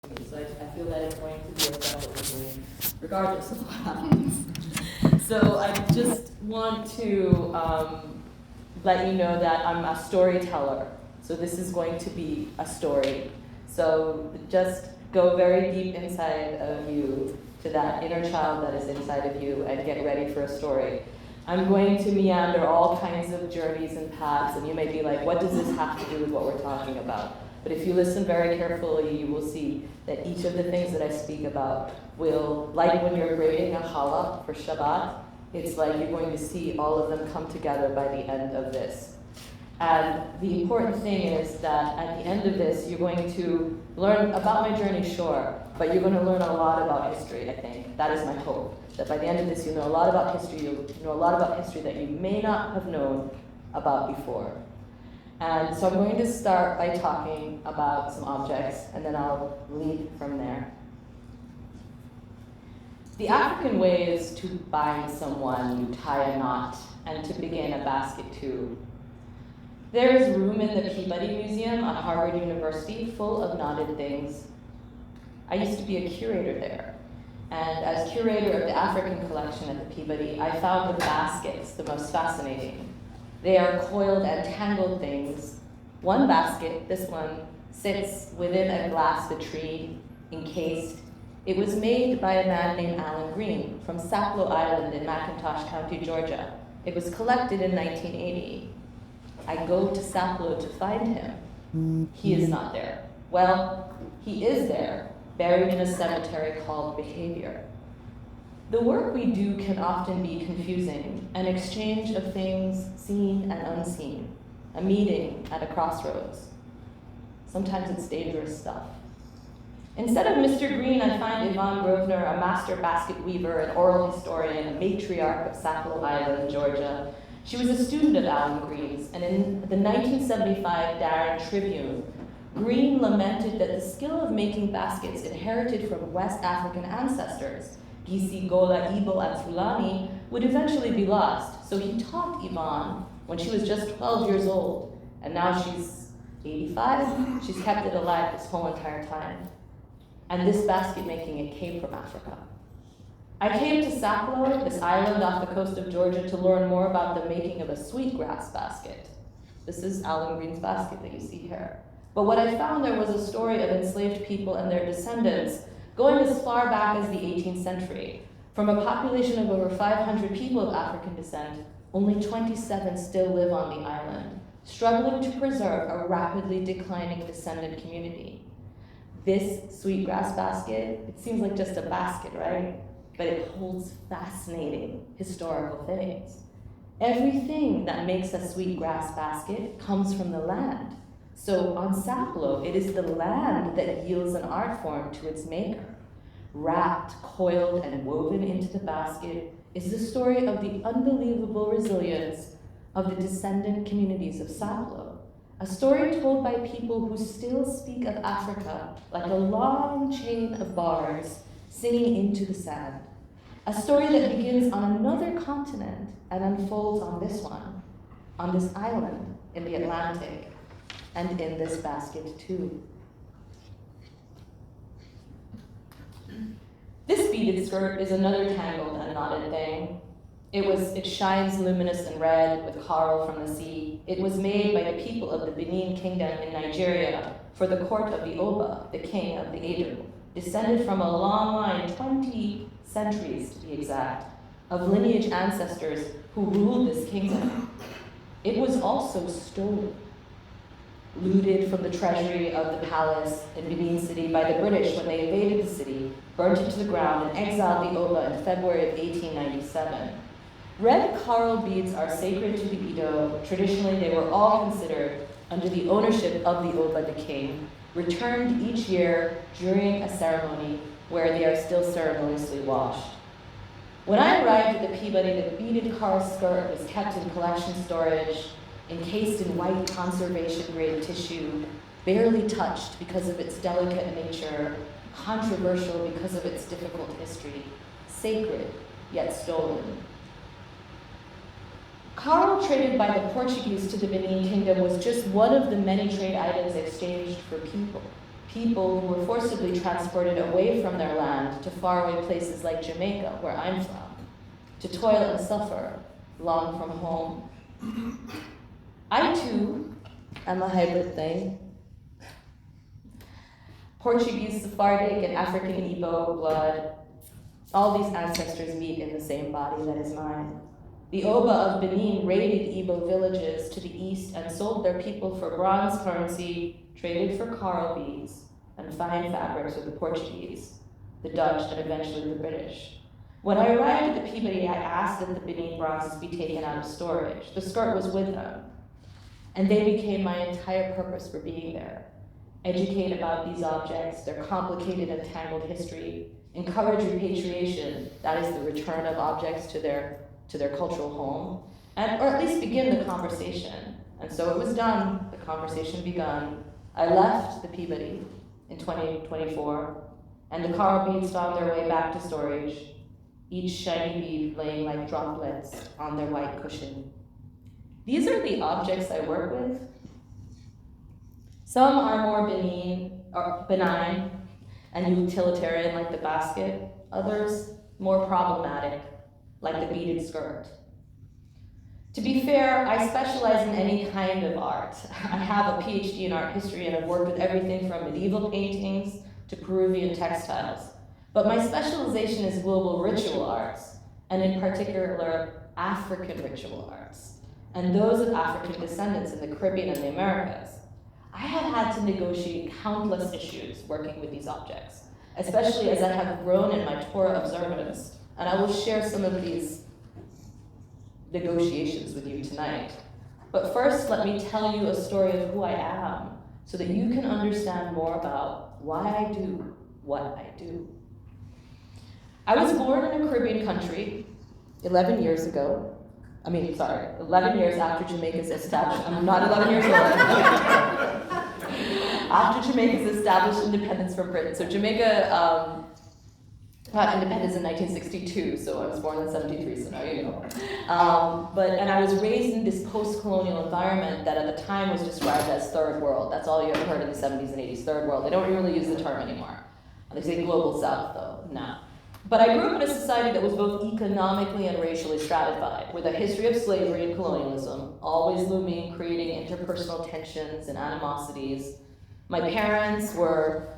So I feel that it's going to be a special evening, regardless of what happens. So I just want to let you know that I'm a storyteller. So this is going to be a story. So just go very deep inside of you to that inner child that is inside of you and get ready for a story. I'm going to meander all kinds of journeys and paths, and you may be like, what does this have to do with what we're talking about? But if you listen very carefully, you will see that each of the things that I speak about will, like when you're braiding a challah for Shabbat, it's like you're going to see all of them come together by the end of this. And the important thing is that at the end of this, you're going to learn about my journey, sure, but you're going to learn a lot about history, I think. That is my hope. That by the end of this, you know a lot about history. You know a lot about history that you may not have known about before. And so I'm going to start by talking about some objects, and then I'll lead from there. The African way is to bind someone, you tie a knot, and to begin a basket too. There is room in the Peabody Museum at Harvard University full of knotted things. I used to be a curator there. And as curator of the African collection at the Peabody, I found the baskets the most fascinating. They are coiled and tangled things. One basket, this one, sits within a glass vitrine, encased. It was made by a man named Alan Green from Sapelo Island in McIntosh County, Georgia. It was collected in 1980. I go to Sapelo to find him. He is not there. Well, he is there, buried in a cemetery called Behavior. The work we do can often be confusing, an exchange of things seen and unseen, a meeting at a crossroads. Sometimes it's dangerous stuff. Instead of Mr. Green, I find Yvonne Grosvenor, a master basket weaver, an oral historian, a matriarch of Sapelo Island, Georgia. She was a student of Alan Green's, and in the 1975 Darren Tribune, Green lamented that the skill of making baskets inherited from West African ancestors, Gisi, Gola, Igbo, and Fulani, would eventually be lost. So he taught Yvonne when she was just 12 years old, and now she's 85. She's kept it alive this whole entire time. And this basket making, it came from Africa. I came to Sapelo, this island off the coast of Georgia, to learn more about the making of a sweetgrass basket. This is Alan Green's basket that you see here. But what I found there was a story of enslaved people and their descendants going as far back as the 18th century. From a population of over 500 people of African descent, only 27 still live on the island, struggling to preserve a rapidly declining descendant community. This sweetgrass basket, it seems like just a basket, right? But it holds fascinating historical things. Everything that makes a sweetgrass basket comes from the land. So on Sapelo, it is the land that yields an art form to its maker. Wrapped, coiled, and woven into the basket is the story of the unbelievable resilience of the descendant communities of Sapelo. A story told by people who still speak of Africa like a long chain of bars singing into the sand. A story that begins on another continent and unfolds on this one, on this island in the Atlantic, and in this basket too. This beaded skirt is another tangled and knotted thing. It shines luminous and red with coral from the sea. It was made by the people of the Benin Kingdom in Nigeria for the court of the Oba, the king of the Edo, descended from a long line, 20 centuries to be exact, of lineage ancestors who ruled this kingdom. It was also stolen, looted from the treasury of the palace in Benin City by the British when they invaded the city, burnt it to the ground, and exiled the Oba in February of 1897. Red coral beads are sacred to the Edo. Traditionally, they were all considered, under the ownership of the Oba, the king, returned each year during a ceremony where they are still ceremoniously washed. When I arrived at the Peabody, the beaded coral skirt was kept in collection storage, encased in white conservation-grade tissue, barely touched because of its delicate nature, controversial because of its difficult history, sacred, yet stolen. Coral traded by the Portuguese to the Benin Kingdom was just one of the many trade items exchanged for people. people who were forcibly transported away from their land to faraway places like Jamaica, where I'm from, to toil and suffer, long from home. I too am a hybrid thing. Portuguese, Sephardic, and African Igbo blood. All these ancestors meet in the same body that is mine. The Oba of Benin raided Igbo villages to the east and sold their people for bronze currency, traded for coral beads, and fine fabrics with the Portuguese, the Dutch, and eventually the British. When I arrived at the Peabody, I asked that the Benin bronzes be taken out of storage. The skirt was with them, and they became my entire purpose for being there. Educate about these objects, their complicated and tangled history, encourage repatriation, that is the return of objects to their cultural home, or at least begin the conversation. And so it was done, the conversation begun. I left the Peabody in 2024, and the coral beads found their way back to storage, each shiny bead laying like droplets on their white cushion. These are the objects I work with. Some are more benign and utilitarian, like the basket. Others more problematic, like the beaded skirt. To be fair, I specialize in any kind of art. I have a PhD in art history and I've worked with everything from medieval paintings to Peruvian textiles. But my specialization is global ritual arts, and in particular, African ritual arts, and those of African descendants in the Caribbean and the Americas. I have had to negotiate countless issues working with these objects, especially as I have grown in my Torah observance, and I will share some of these negotiations with you tonight. But first, let me tell you a story of who I am, so that you can understand more about why I do what I do. I was born in a Caribbean country 11 years ago. 11 years after Jamaica's establishment. I'm not 11 years old. After Jamaica's established independence from Britain. So Jamaica got independence in 1962, so I was born in 73, so now you know. And I was raised in this post-colonial environment that at the time was described as third world. That's all you ever heard in the 70s and 80s, third world. They don't really use the term anymore. They say global south, though, now. But I grew up in a society that was both economically and racially stratified, with a history of slavery and colonialism, always looming, creating interpersonal tensions and animosities. My parents were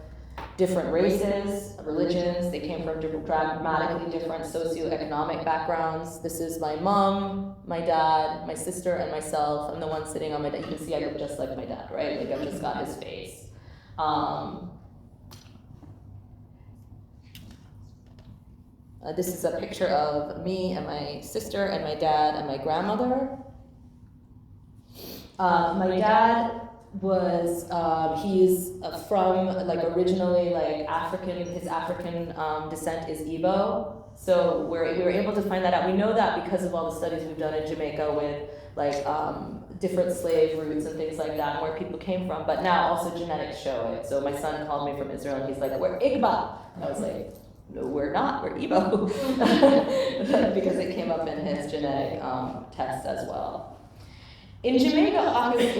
different races, religions. They came from dramatically different socioeconomic backgrounds. This is my mom, my dad, my sister, and myself. I'm the one sitting on my dad. You can see I look just like my dad, right? Like I've just got his face. This is a picture of me and my sister and my dad and my grandmother. My dad was, he's from, originally, African, his African descent is Igbo. So we were able to find that out. We know that because of all the studies we've done in Jamaica with, different slave routes and things like that, and where people came from. But now also genetics show it. So my son called me from Israel, and he's like, "We're Igba." And I was like, "No, we're not, we're Igbo," because it came up in his genetic test as well. In Jamaica, August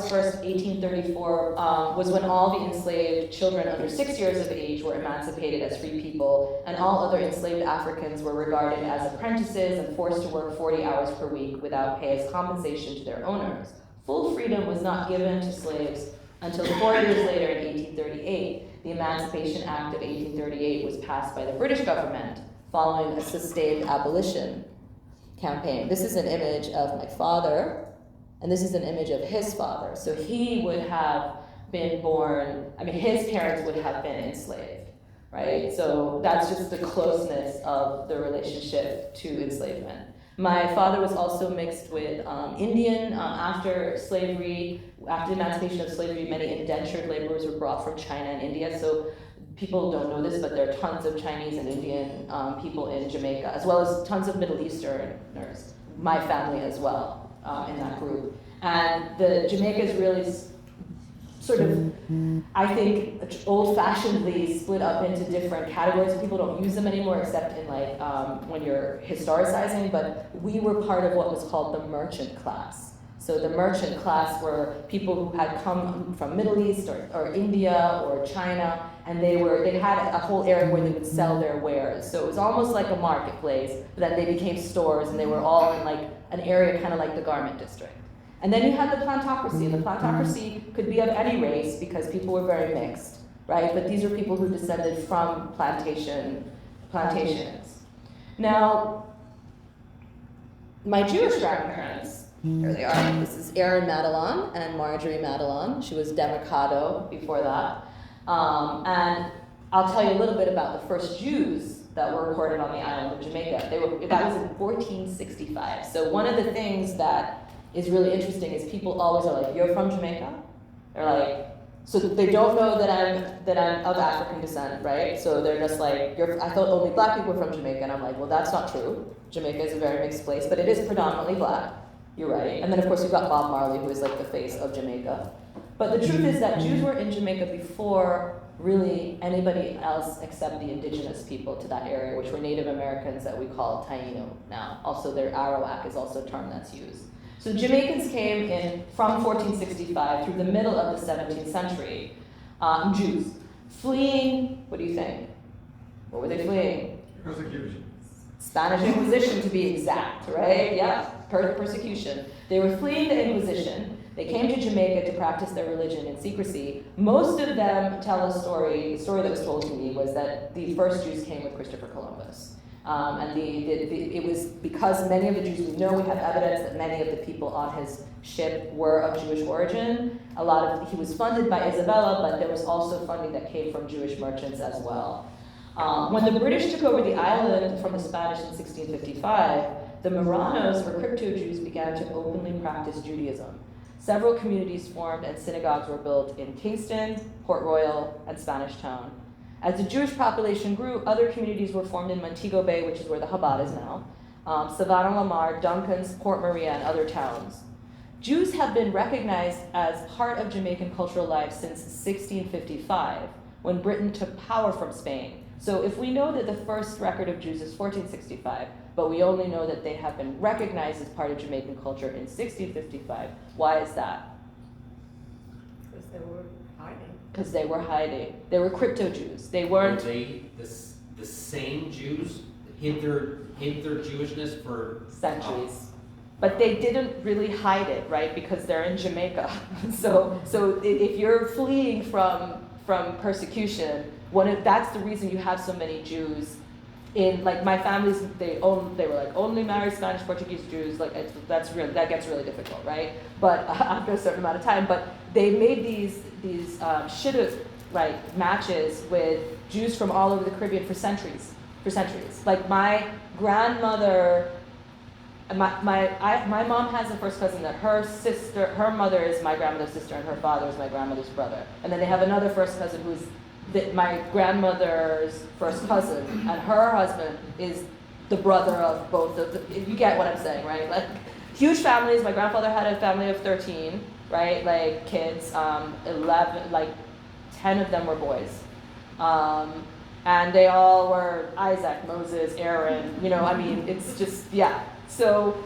1st, 1834, was when all the enslaved children under 6 years of age were emancipated as free people, and all other enslaved Africans were regarded as apprentices and forced to work 40 hours per week without pay as compensation to their owners. Full freedom was not given to slaves until 4 years later in 1838. The Emancipation Act of 1838 was passed by the British government following a sustained abolition campaign. This is an image of my father, and this is an image of his father. So he would have been born, his parents would have been enslaved, right? So that's just the closeness of the relationship to enslavement. My father was also mixed with Indian. After slavery, after the emancipation of slavery, many indentured laborers were brought from China and India. So people don't know this, but there are tons of Chinese and Indian people in Jamaica, as well as tons of Middle Easterners, my family as well, in that group. And Jamaica is really sort of, I think, old-fashionedly split up into different categories. People don't use them anymore except in when you're historicizing, but we were part of what was called the merchant class. So the merchant class were people who had come from Middle East or India or China, and they had a whole area where they would sell their wares. So it was almost like a marketplace, but then they became stores, and they were all in like an area kind of like the garment district. And then you had the plantocracy, and the plantocracy could be of any race because people were very mixed, right? But these are people who descended from plantations. Now, my Jewish grandparents, here they are. This is Erin Madelon and Marjorie Madelon. She was Democado before that. And I'll tell you a little bit about the first Jews that were recorded on the island of Jamaica. That was in 1465. So one of the things that is really interesting is people always are like, "You're from Jamaica?" They're like, so they don't know that I'm of African descent, right? So they're just like, I thought only black people were from Jamaica, and I'm like, well, that's not true. Jamaica is a very mixed place, but it is predominantly black. You're right. And then of course you've got Bob Marley, who is like the face of Jamaica. But the truth is that Jews were in Jamaica before really anybody else except the indigenous people to that area, which were Native Americans that we call Taino now. Also their Arawak is also a term that's used. So Jamaicans came in from 1465 through the middle of the 17th century, Jews, fleeing, what do you think? What were they fleeing? Persecution. Spanish Inquisition, to be exact, right? Yeah, persecution. They were fleeing the Inquisition. They came to Jamaica to practice their religion in secrecy. Most of them tell a story. The story that was told to me was that the first Jews came with Christopher Columbus. It was because many of the Jews, we know, we have evidence that many of the people on his ship were of Jewish origin. He was funded by Isabella, but there was also funding that came from Jewish merchants as well. When the British took over the island from the Spanish in 1655, the Marranos, or crypto-Jews, began to openly practice Judaism. Several communities formed and synagogues were built in Kingston, Port Royal, and Spanish Town. As the Jewish population grew, other communities were formed in Montego Bay, which is where the Chabad is now, Savannah Lamar, Duncan's, Port Maria, and other towns. Jews have been recognized as part of Jamaican cultural life since 1655, when Britain took power from Spain. So if we know that the first record of Jews is 1465, but we only know that they have been recognized as part of Jamaican culture in 1655, why is that? Because they were hiding. Because they were hiding. They were crypto-Jews. They weren't... Were they the same Jews hid their Jewishness for centuries. But they didn't really hide it, right? Because they're in Jamaica. So if you're fleeing from persecution, that's the reason you have so many Jews in, like, my family's, they were like only married Spanish Portuguese Jews. Like that gets really difficult, right? But after a certain amount of time, but they made these shidduch, like, matches with Jews from all over the Caribbean for centuries. Like my grandmother. My mom has a first cousin that her mother is my grandmother's sister and her father is my grandmother's brother. And then they have another first cousin who's my grandmother's first cousin, and her husband is the brother of both of the, you get what I'm saying, right? Like, huge families. My grandfather had a family of 13, right? Like, kids, 11, like 10 of them were boys. And they all were Isaac, Moses, Aaron, it's just, yeah. So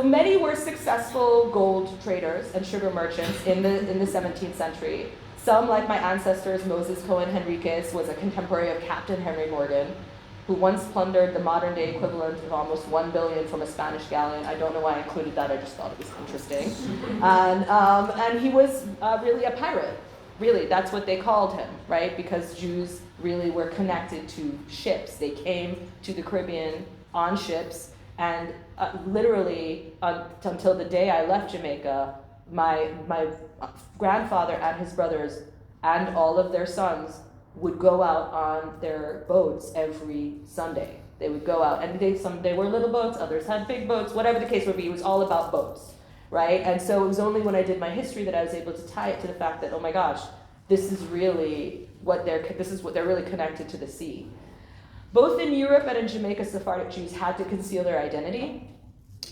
many were successful gold traders and sugar merchants in the 17th century. Some, like my ancestors, Moses Cohen Henriquez, was a contemporary of Captain Henry Morgan, who once plundered the modern-day equivalent of almost $1 billion from a Spanish galleon. I don't know why I included that. I just thought it was interesting. And he was really a pirate. Really, that's what they called him, right? Because Jews really were connected to ships. They came to the Caribbean on ships. And literally, until the day I left Jamaica, my grandfather and his brothers and all of their sons would go out on their boats every Sunday. They would go out, and they were little boats, others had big boats, whatever the case would be, it was all about boats, right? And so it was only when I did my history that I was able to tie it to the fact that, oh my gosh, this is really what they're really connected to the sea. Both in Europe and in Jamaica, Sephardic Jews had to conceal their identity.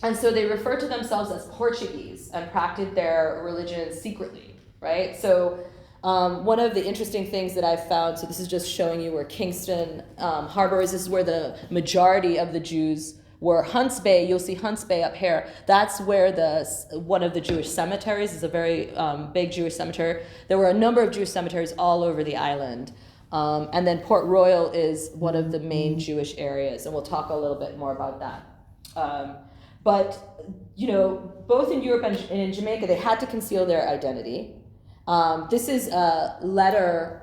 And so they referred to themselves as Portuguese and practiced their religion secretly, right? So one of the interesting things that I've found, so this is just showing you where Kingston Harbor is. This is where the majority of the Jews were Hunts Bay. You'll see Hunts Bay up here. That's where one of the Jewish cemeteries is, a very big Jewish cemetery. There were a number of Jewish cemeteries all over the island. And then Port Royal is one of the main Jewish areas, and we'll talk a little bit more about that. But, you know, both in Europe and in Jamaica, they had to conceal their identity. This is a letter.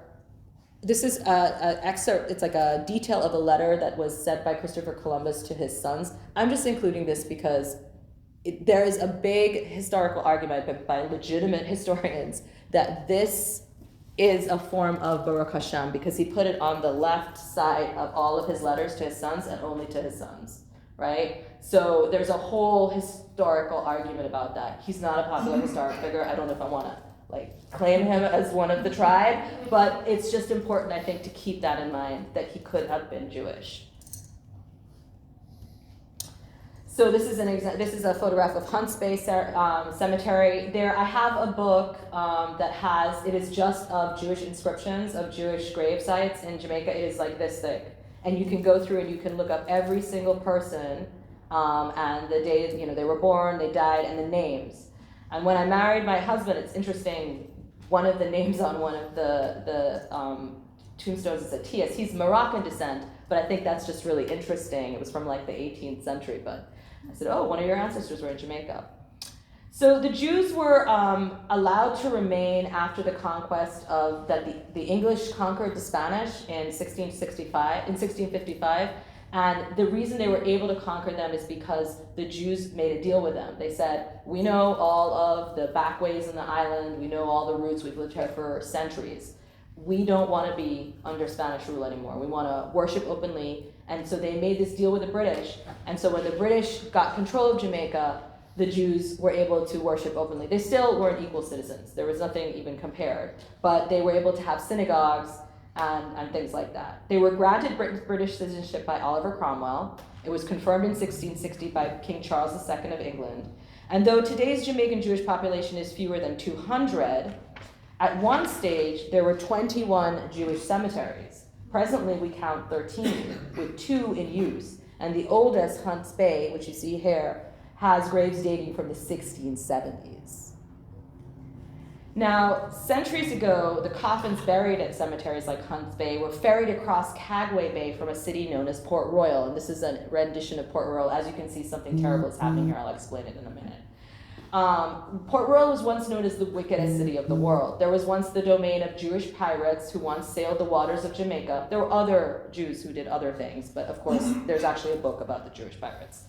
This is an excerpt. It's like a detail of a letter that was sent by Christopher Columbus to his sons. I'm just including this because there is a big historical argument by legitimate historians that this is a form of Baruch Hashem, because he put it on the left side of all of his letters to his sons and only to his sons, right? So there's a whole historical argument about that. He's not a popular historic figure. I don't know if I want to claim him as one of the tribe, but it's just important, I think, to keep that in mind, that he could have been Jewish. So this is this is a photograph of Hunts Bay Cemetery. There, I have a book it is just of Jewish inscriptions, of Jewish grave sites in Jamaica. It is like this thick. And you can go through and you can look up every single person and the day, you know, they were born, they died, and the names. And when I married my husband, it's interesting, one of the names on one of the tombstones is Atias. He's Moroccan descent, but I think that's just really interesting. It was from like the 18th century, but I said, oh, one of your ancestors were in Jamaica. So the Jews were allowed to remain after the conquest that the English conquered the Spanish in 1655, and the reason they were able to conquer them is because the Jews made a deal with them. They said, we know all of the backways in the island, we know all the routes, we've lived here for centuries. We don't want to be under Spanish rule anymore. We want to worship openly. And so they made this deal with the British. And so when the British got control of Jamaica, the Jews were able to worship openly. They still weren't equal citizens. There was nothing even compared. But they were able to have synagogues and things like that. They were granted British citizenship by Oliver Cromwell. It was confirmed in 1660 by King Charles II of England. And though today's Jamaican Jewish population is fewer than 200, at one stage there were 21 Jewish cemeteries. Presently we count 13, with 2 in use. And the oldest, Hunts Bay, which you see here, has graves dating from the 1670s. Now, centuries ago, the coffins buried at cemeteries like Hunts Bay were ferried across Cagway Bay from a city known as Port Royal. And this is a rendition of Port Royal. As you can see, something terrible is happening here. I'll explain it in a minute. Port Royal was once known as the wickedest city of the world. There was once the domain of Jewish pirates who once sailed the waters of Jamaica. There were other Jews who did other things, but of course, there's actually a book about the Jewish pirates.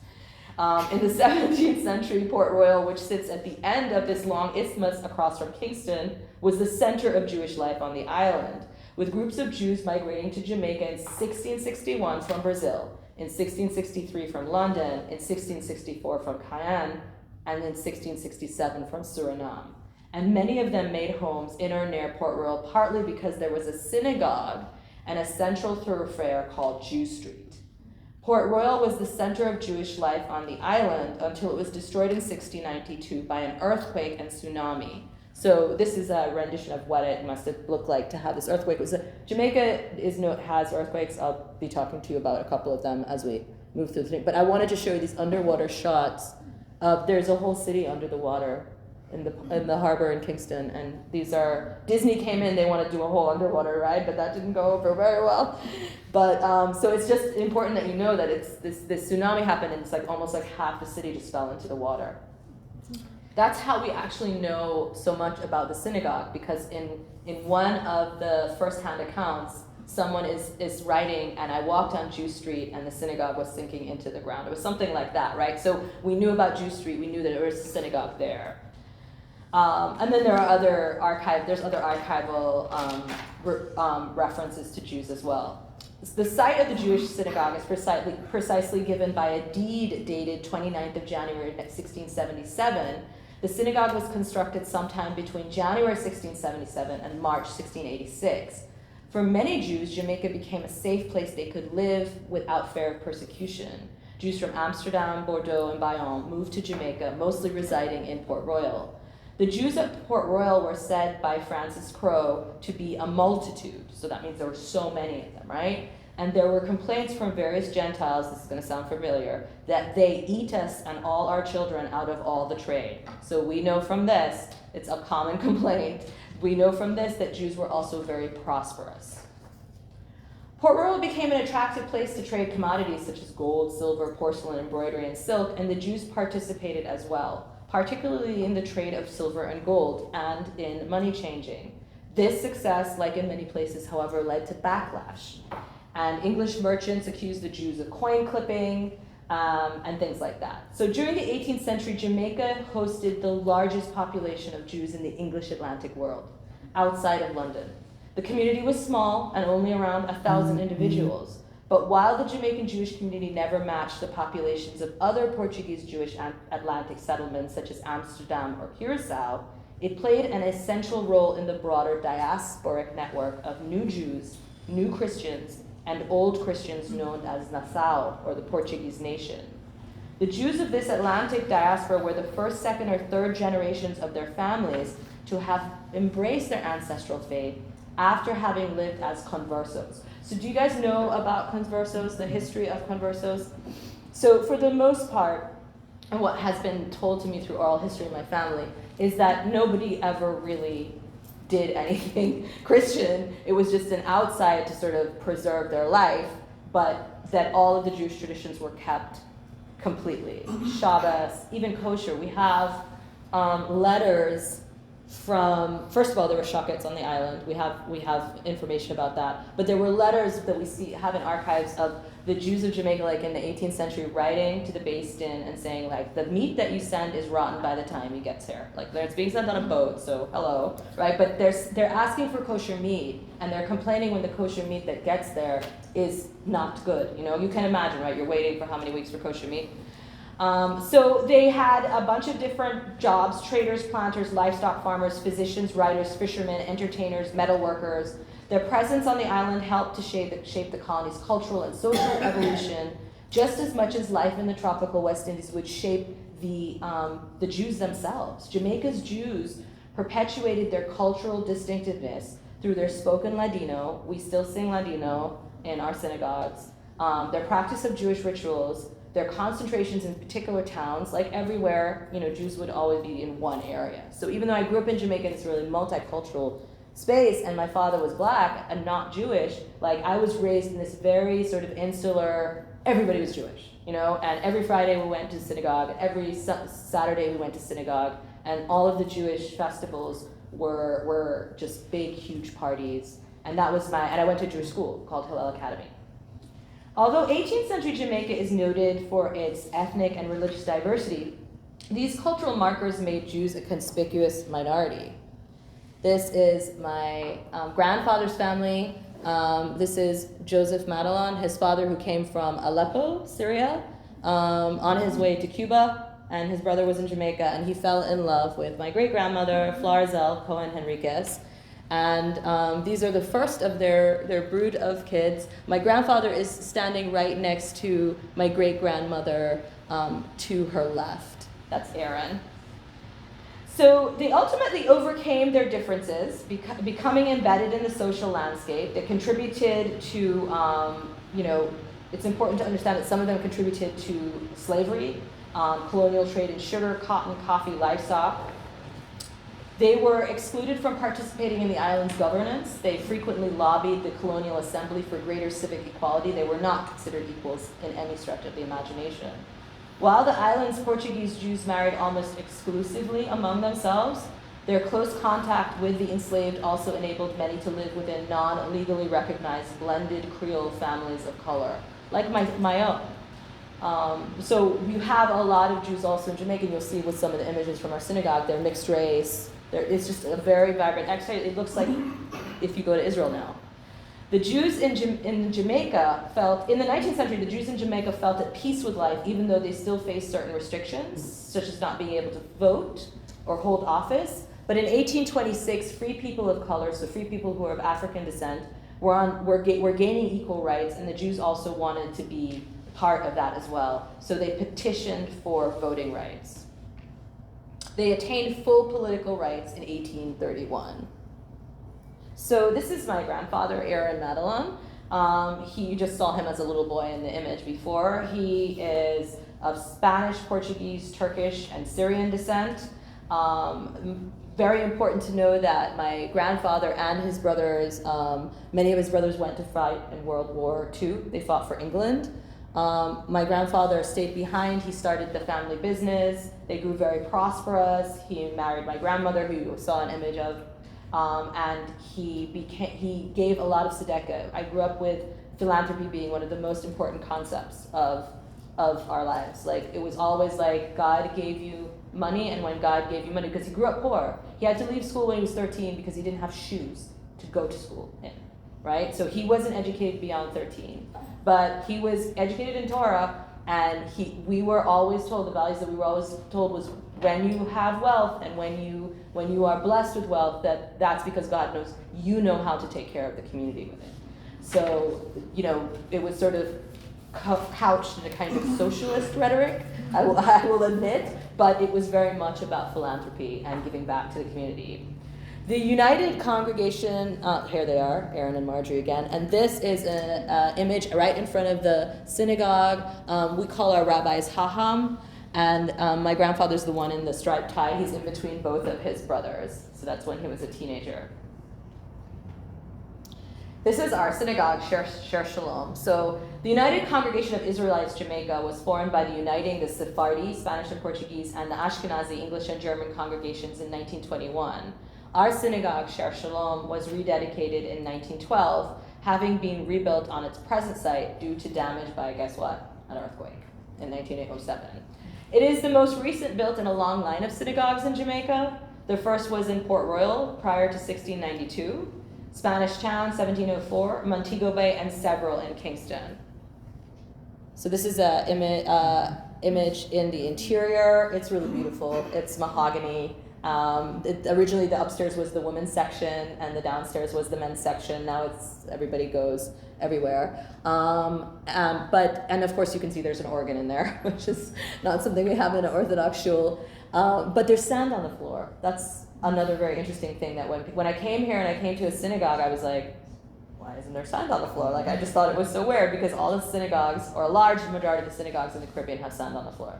In the 17th century, Port Royal, which sits at the end of this long isthmus across from Kingston, was the center of Jewish life on the island, with groups of Jews migrating to Jamaica in 1661 from Brazil, in 1663 from London, in 1664 from Cayenne, and in 1667 from Suriname. And many of them made homes in or near Port Royal, partly because there was a synagogue and a central thoroughfare called Jew Street. Port Royal was the center of Jewish life on the island until it was destroyed in 1692 by an earthquake and tsunami. So this is a rendition of what it must have looked like to have this earthquake. Jamaica has earthquakes. I'll be talking to you about a couple of them as we move through the thing. But I wanted to show you these underwater shots. There's a whole city under the water in the harbor in Kingston, and these are, Disney came in, they want to do a whole underwater ride, but that didn't go over very well. But so it's just important that you know that it's this tsunami happened, and it's like almost like half the city just fell into the water. That's how we actually know so much about the synagogue, because in one of the first-hand accounts, someone is writing, and I walked on Jew Street and the synagogue was sinking into the ground. It was something like that, right? So we knew about Jew Street, we knew that there was a synagogue there. And then there are other archival references to Jews as well. The site of the Jewish synagogue is precisely given by a deed dated 29th of January 1677. The synagogue was constructed sometime between January 1677 and March 1686. For many Jews, Jamaica became a safe place they could live without fear of persecution. Jews from Amsterdam, Bordeaux, and Bayonne moved to Jamaica, mostly residing in Port Royal. The Jews at Port Royal were said by Francis Crowe to be a multitude, so that means there were so many of them, right? And there were complaints from various Gentiles, this is going to sound familiar, that they eat us and all our children out of all the trade. So we know from this, it's a common complaint, we know from this that Jews were also very prosperous. Port Royal became an attractive place to trade commodities such as gold, silver, porcelain, embroidery, and silk, and the Jews participated as well, particularly in the trade of silver and gold and in money changing. This success, like in many places, however, led to backlash. And English merchants accused the Jews of coin clipping and things like that. So during the 18th century, Jamaica hosted the largest population of Jews in the English Atlantic world, outside of London. The community was small and only around 1,000 individuals. But while the Jamaican Jewish community never matched the populations of other Portuguese Jewish Atlantic settlements such as Amsterdam or Curacao, it played an essential role in the broader diasporic network of new Jews, new Christians, and old Christians known as Nassau, or the Portuguese nation. The Jews of this Atlantic diaspora were the first, second, or third generations of their families to have embraced their ancestral faith after having lived as conversos. So do you guys know about conversos, the history of conversos? So for the most part, and what has been told to me through oral history in my family, is that nobody ever really did anything Christian. It was just an outside to sort of preserve their life, but that all of the Jewish traditions were kept completely. Shabbos, even kosher. We have letters from, first of all, there were shackets on the island. We have information about that. But there were letters that we have in archives of the Jews of Jamaica, like in the 18th century, writing to the Beis Din and saying, like, the meat that you send is rotten by the time he gets here. Like, it's being sent on a boat, so hello, right? But they're asking for kosher meat, and they're complaining when the kosher meat that gets there is not good. You know, you can imagine, right? You're waiting for how many weeks for kosher meat? So they had a bunch of different jobs: traders, planters, livestock farmers, physicians, writers, fishermen, entertainers, metal workers. Their presence on the island helped to shape the colony's cultural and social evolution, just as much as life in the tropical West Indies would shape the Jews themselves. Jamaica's Jews perpetuated their cultural distinctiveness through their spoken Ladino. We still sing Ladino in our synagogues. Their practice of Jewish rituals, their concentrations in particular towns. Like everywhere, you know, Jews would always be in one area. So even though I grew up in Jamaica, it's really multicultural space, and my father was black and not Jewish, like I was raised in this very sort of insular, everybody was Jewish, you know, and every Friday we went to synagogue, every Saturday we went to synagogue, and all of the Jewish festivals were just big, huge parties, and that was and I went to a Jewish school called Hillel Academy. Although 18th century Jamaica is noted for its ethnic and religious diversity, these cultural markers made Jews a conspicuous minority. This is my grandfather's family. This is Joseph Madelon, his father, who came from Aleppo, Syria, on his way to Cuba, and his brother was in Jamaica, and he fell in love with my great-grandmother, Florizel Cohen Henriquez. And these are the first of their brood of kids. My grandfather is standing right next to my great-grandmother to her left. That's Aaron. So they ultimately overcame their differences, becoming embedded in the social landscape. They contributed to, it's important to understand that some of them contributed to slavery, colonial trade in sugar, cotton, coffee, livestock. They were excluded from participating in the island's governance. They frequently lobbied the colonial assembly for greater civic equality. They were not considered equals in any stretch of the imagination. While the island's Portuguese Jews married almost exclusively among themselves, their close contact with the enslaved also enabled many to live within non-legally recognized blended Creole families of color, like my own. So you have a lot of Jews also in Jamaica, and you'll see with some of the images from our synagogue, they're mixed race. It's just a very vibrant, actually it looks like if you go to Israel now. The Jews in Jamaica in the 19th century, the Jews in Jamaica felt at peace with life, even though they still faced certain restrictions, such as not being able to vote or hold office. But in 1826, free people of color, so free people who are of African descent, were gaining equal rights, and the Jews also wanted to be part of that as well. So they petitioned for voting rights. They attained full political rights in 1831. So this is my grandfather, Aaron Madelon. You just saw him as a little boy in the image before. He is of Spanish, Portuguese, Turkish, and Syrian descent. Very important to know that my grandfather and his brothers, many of his brothers went to fight in World War II. They fought for England. My grandfather stayed behind. He started the family business. They grew very prosperous. He married my grandmother, who you saw an image of, and he gave a lot of tzedakah. I grew up with philanthropy being one of the most important concepts of our lives. Like, it was always like God gave you money, and when God gave you money, because he grew up poor, he had to leave school when he was 13 because he didn't have shoes to go to school in, right? So he wasn't educated beyond 13, but he was educated in Torah, and we were always told, the values that we were always told was, when you have wealth and when you are blessed with wealth, that's because God knows you know how to take care of the community with it. So, it was sort of couched in a kind of socialist rhetoric, I will admit, but it was very much about philanthropy and giving back to the community. The United Congregation, here they are, Aaron and Marjorie again, and this is an image right in front of the synagogue. We call our rabbis haham, and my grandfather's the one in the striped tie. He's in between both of his brothers, so that's when he was a teenager. This is our synagogue, Sher Shalom. So the United Congregation of Israelites Jamaica was formed by uniting the Sephardi, Spanish and Portuguese, and the Ashkenazi, English and German congregations in 1921. Our synagogue, Sher Shalom, was rededicated in 1912, having been rebuilt on its present site due to damage by, guess what? An earthquake in 1907. It is the most recent built in a long line of synagogues in Jamaica. The first was in Port Royal prior to 1692. Spanish Town, 1704, Montego Bay, and several in Kingston. So this is an image in the interior. It's really beautiful. It's mahogany. Originally the upstairs was the women's section and the downstairs was the men's section. Now everybody goes everywhere. And of course you can see there's an organ in there, which is not something we have in an Orthodox shul. But there's sand on the floor. That's another very interesting thing, that when I came here and I came to a synagogue, I was like, why isn't there sand on the floor? Like, I just thought it was so weird, because all the synagogues, or a large majority of the synagogues in the Caribbean, have sand on the floor.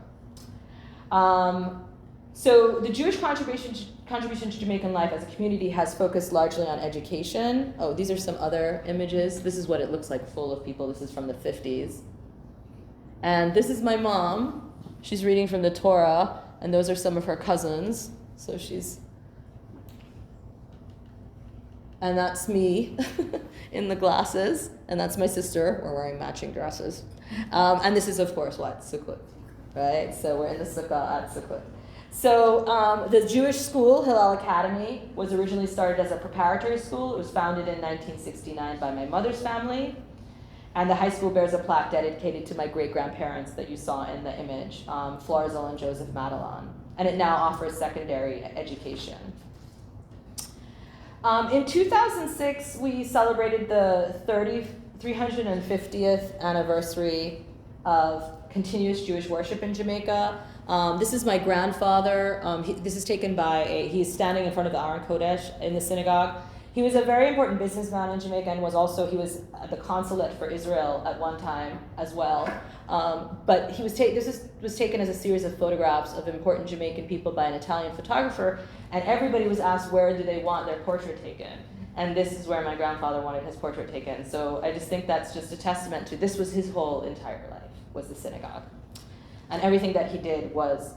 So the Jewish contribution to Jamaican life as a community has focused largely on education. Oh, these are some other images. This is what it looks like full of people. This is from the 50s. And this is my mom. She's reading from the Torah, and those are some of her cousins. So and that's me in the glasses, and that's my sister. We're wearing matching dresses. And this is, of course, what? Sukkot, right? So we're in the sukkah at Sukkot. So the Jewish school, Hillel Academy, was originally started as a preparatory school. It was founded in 1969 by my mother's family. And the high school bears a plaque dedicated to my great-grandparents that you saw in the image, Florizel and Joseph Madelon. And it now offers secondary education. In 2006, we celebrated the 350th anniversary of continuous Jewish worship in Jamaica. This is my grandfather. This is taken by he's standing in front of the Aron Kodesh in the synagogue. He was a very important businessman in Jamaica, and he was the consulate for Israel at one time as well. But this was taken as a series of photographs of important Jamaican people by an Italian photographer, and everybody was asked where do they want their portrait taken. And this is where my grandfather wanted his portrait taken. So I just think that's just a testament to, this was his whole entire life, was the synagogue. And everything that he did was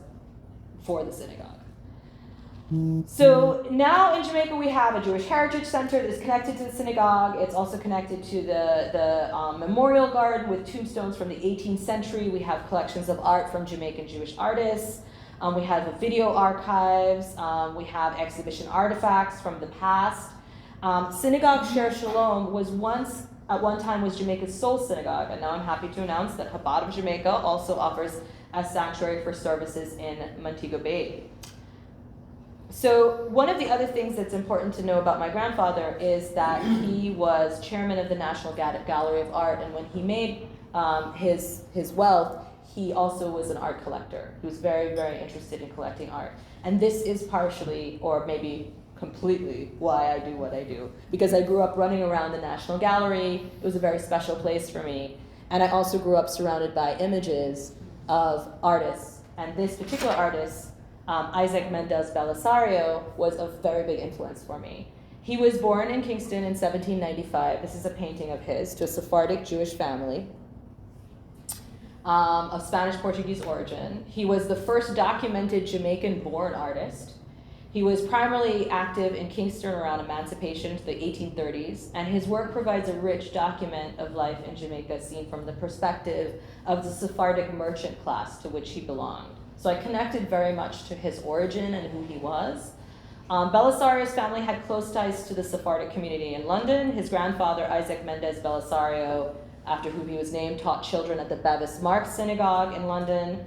for the synagogue. So now in Jamaica we have a Jewish Heritage Center that is connected to the synagogue. It's also connected to the memorial garden with tombstones from the 18th century. We have collections of art from Jamaican Jewish artists. We have video archives. We have exhibition artifacts from the past. Synagogue Sher Shalom at one time was Jamaica's sole synagogue, and now I'm happy to announce that Chabad of Jamaica also offers a sanctuary for services in Montego Bay. So one of the other things that's important to know about my grandfather is that he was chairman of the National Gallery of Art, and when he made his wealth, he also was an art collector. He was very, very interested in collecting art. And this is partially, or maybe completely, why I do what I do. Because I grew up running around the National Gallery. It was a very special place for me. And I also grew up surrounded by images of artists. And this particular artist, Isaac Mendez Belisario, was a very big influence for me. He was born in Kingston in 1795. This is a painting of his, to a Sephardic Jewish family of Spanish-Portuguese origin. He was the first documented Jamaican-born artist. He was primarily active in Kingston around emancipation into the 1830s, and his work provides a rich document of life in Jamaica seen from the perspective of the Sephardic merchant class to which he belonged. So I connected very much to his origin and who he was. Belisario's family had close ties to the Sephardic community in London. His grandfather, Isaac Mendez Belisario, after whom he was named, taught children at the Bevis Marks Synagogue in London.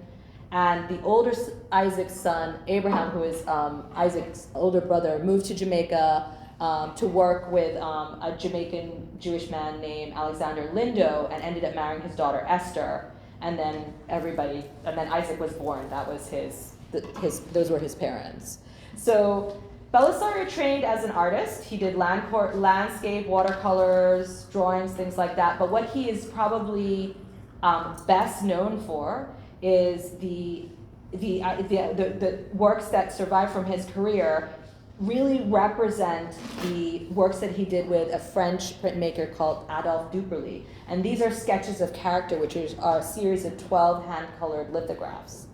And the older Isaac's son, Abraham, who is Isaac's older brother, moved to Jamaica to work with a Jamaican Jewish man named Alexander Lindo, and ended up marrying his daughter Esther. And then Isaac was born. That was those were his parents. So Belisario trained as an artist. He did landscape, watercolors, drawings, things like that. But what he is probably best known for is the works that survive from his career really represent the works that he did with a French printmaker called Adolphe Duperly. And these are sketches of character, which is a series of 12 hand-colored lithographs.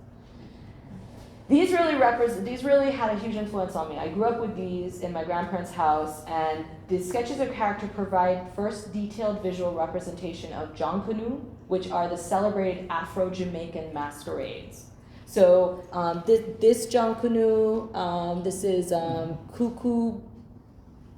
These really had a huge influence on me. I grew up with these in my grandparents' house, and the sketches of character provide first detailed visual representation of Jonkunu, which are the celebrated Afro-Jamaican masquerades. So this Jonkunu, this is Cuckoo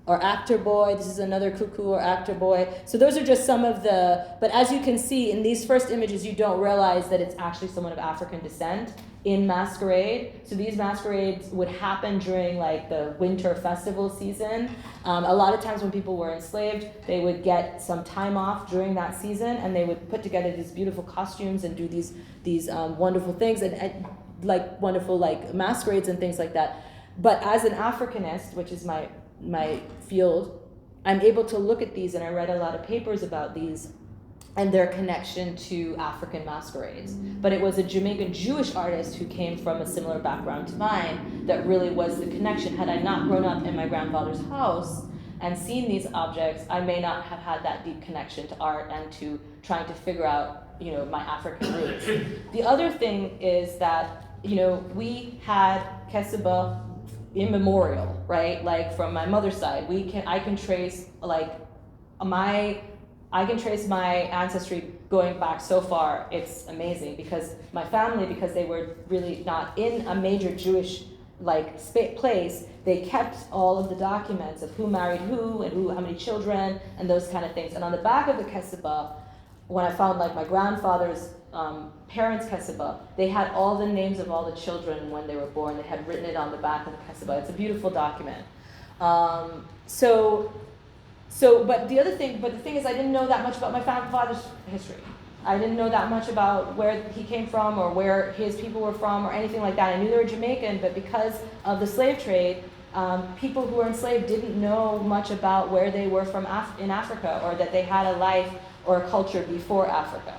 or Actor Boy. This is another Cuckoo or Actor Boy. So those are just some of but as you can see, in these first images, you don't realize that it's actually someone of African descent in masquerade. So these masquerades would happen during like the winter festival season. A lot of times when people were enslaved, they would get some time off during that season, and they would put together these beautiful costumes and do these wonderful things and like wonderful like masquerades and things like that. But as an Africanist, which is my field, I'm able to look at these, and I read a lot of papers about these and their connection to African masquerades. But it was a Jamaican Jewish artist who came from a similar background to mine that really was the connection. Had I not grown up in my grandfather's house and seen these objects, I may not have had that deep connection to art and to trying to figure out, my African roots. The other thing is that, we had Kesiba immemorial, right? Like from my mother's side, I can trace my ancestry going back so far. It's amazing because my family, because they were really not in a major Jewish place, they kept all of the documents of who married who and how many children and those kind of things. And on the back of the Kesiba, when I found my grandfather's parents' Kesiba, they had all the names of all the children when they were born. They had written it on the back of the Kesiba. It's a beautiful document. But the thing is, I didn't know that much about my father's history. I didn't know that much about where he came from or where his people were from or anything like that. I knew they were Jamaican, but because of the slave trade, people who were enslaved didn't know much about where they were from in Africa, or that they had a life or a culture before Africa.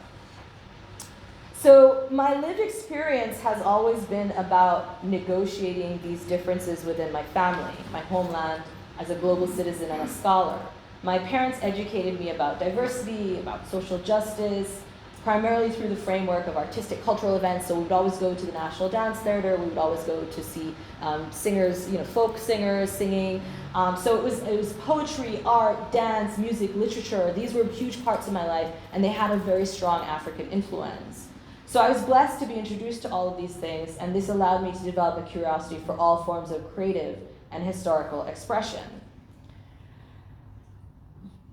So my lived experience has always been about negotiating these differences within my family, my homeland, as a global citizen and a scholar. My parents educated me about diversity, about social justice, primarily through the framework of artistic cultural events. So we would always go to the National Dance Theater. We would always go to see singers, folk singers singing. So it was poetry, art, dance, music, literature. These were huge parts of my life, and they had a very strong African influence. So I was blessed to be introduced to all of these things, and this allowed me to develop a curiosity for all forms of creative and historical expression.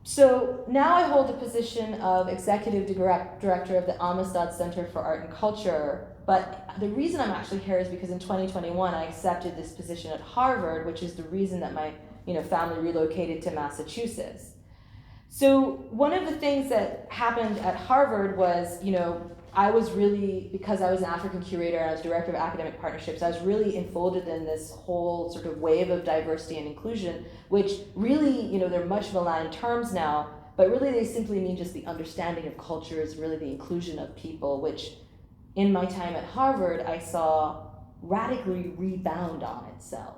So now I hold the position of executive director of the Amistad Center for Art and Culture, but the reason I'm actually here is because in 2021 I accepted this position at Harvard, which is the reason that my family relocated to Massachusetts. So one of the things that happened at Harvard was, I was really, because I was an African curator and I was director of academic partnerships, I was really enfolded in this whole sort of wave of diversity and inclusion, which really, they're much maligned terms now, but really they simply mean just the understanding of culture is really the inclusion of people, which in my time at Harvard, I saw radically rebound on itself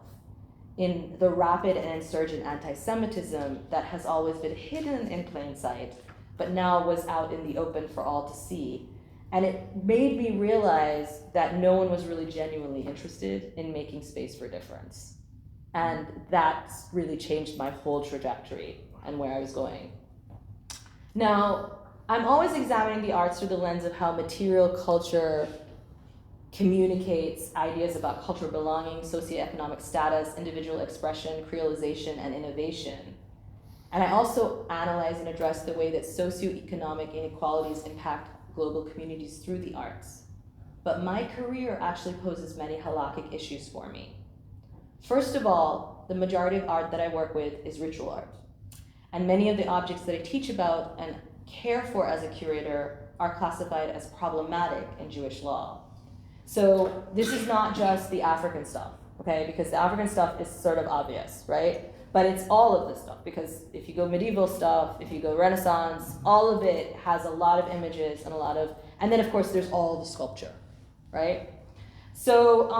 in the rapid and insurgent anti-Semitism that has always been hidden in plain sight, but now was out in the open for all to see. And it made me realize that no one was really genuinely interested in making space for difference. And that's really changed my whole trajectory and where I was going. Now, I'm always examining the arts through the lens of how material culture communicates ideas about cultural belonging, socioeconomic status, individual expression, creolization, and innovation. And I also analyze and address the way that socioeconomic inequalities impact global communities through the arts. But my career actually poses many halakhic issues for me. First of all, the majority of art that I work with is ritual art. And many of the objects that I teach about and care for as a curator are classified as problematic in Jewish law. So this is not just the African stuff, okay? Because the African stuff is sort of obvious, right? But it's all of this stuff, because if you go medieval stuff, if you go Renaissance, all of it has a lot of images and and then of course there's all the sculpture, right? So,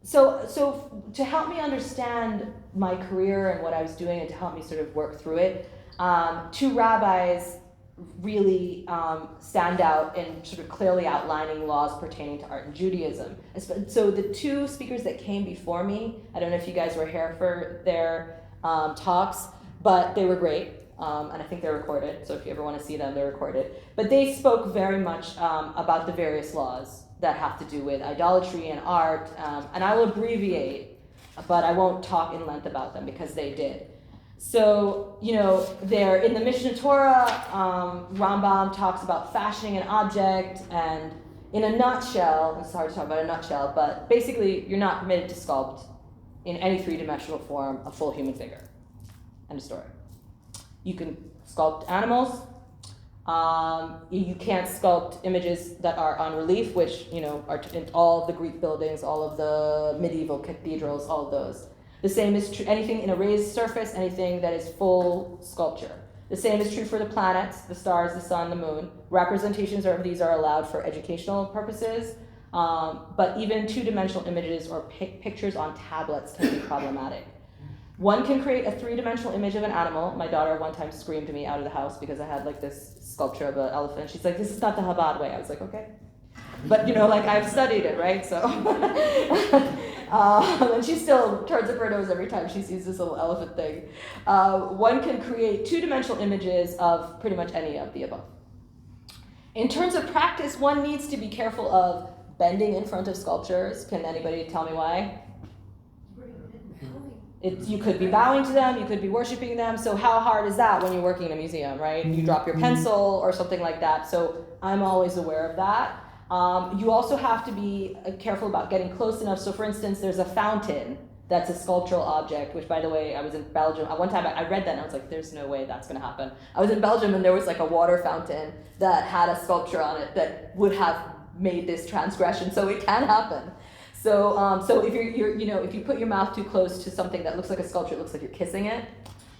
so to help me understand my career and what I was doing and to help me sort of work through it, two rabbis really stand out in sort of clearly outlining laws pertaining to art and Judaism. So the two speakers that came before me, I don't know if you guys were here for their talks, but they were great, and I think they're recorded, so if you ever want to see them, they're recorded. But they spoke very much about the various laws that have to do with idolatry and art, and I will abbreviate, but I won't talk in length about them because they did. So, they're in the Mishnah Torah, Rambam talks about fashioning an object, and in a nutshell, it's hard to talk about a nutshell, but basically you're not permitted to sculpt in any three-dimensional form a full human figure. End of story. You can sculpt animals. You can't sculpt images that are on relief, which, are in all of the Greek buildings, all of the medieval cathedrals, all of those. The same is true, anything in a raised surface, anything that is full sculpture. The same is true for the planets, the stars, the sun, the moon. Representations of these are allowed for educational purposes, but even two-dimensional images or pictures on tablets can be problematic. One can create a three-dimensional image of an animal. My daughter one time screamed me out of the house because I had like this sculpture of an elephant. She's like, "This is not the Chabad way." I was like, "Okay." But I've studied it, right? So, and she still turns up her nose every time she sees this little elephant thing. One can create two-dimensional images of pretty much any of the above. In terms of practice, one needs to be careful of bending in front of sculptures. Can anybody tell me why? You could be bowing to them, you could be worshiping them. So how hard is that when you're working in a museum, right? You drop your pencil or something like that. So I'm always aware of that. You also have to be careful about getting close enough. So for instance, there's a fountain that's a sculptural object, which by the way, I was in Belgium. One time I read that and I was like, there's no way that's gonna happen. I was in Belgium and there was like a water fountain that had a sculpture on it that would have made this transgression. So it can happen. So if if you put your mouth too close to something that looks like a sculpture, it looks like you're kissing it.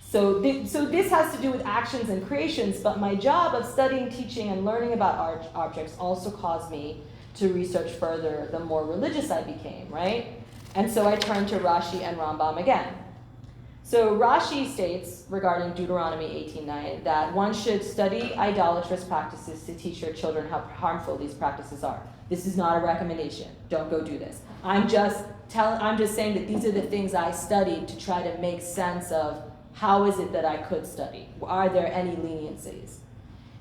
So this has to do with actions and creations, but my job of studying, teaching, and learning about art objects also caused me to research further the more religious I became, right? And so I turned to Rashi and Rambam again. So Rashi states regarding Deuteronomy 18:9 that one should study idolatrous practices to teach your children how harmful these practices are. This is not a recommendation. Don't go do this. I'm just saying that these are the things I studied to try to make sense of how is it that I could study? Are there any leniencies?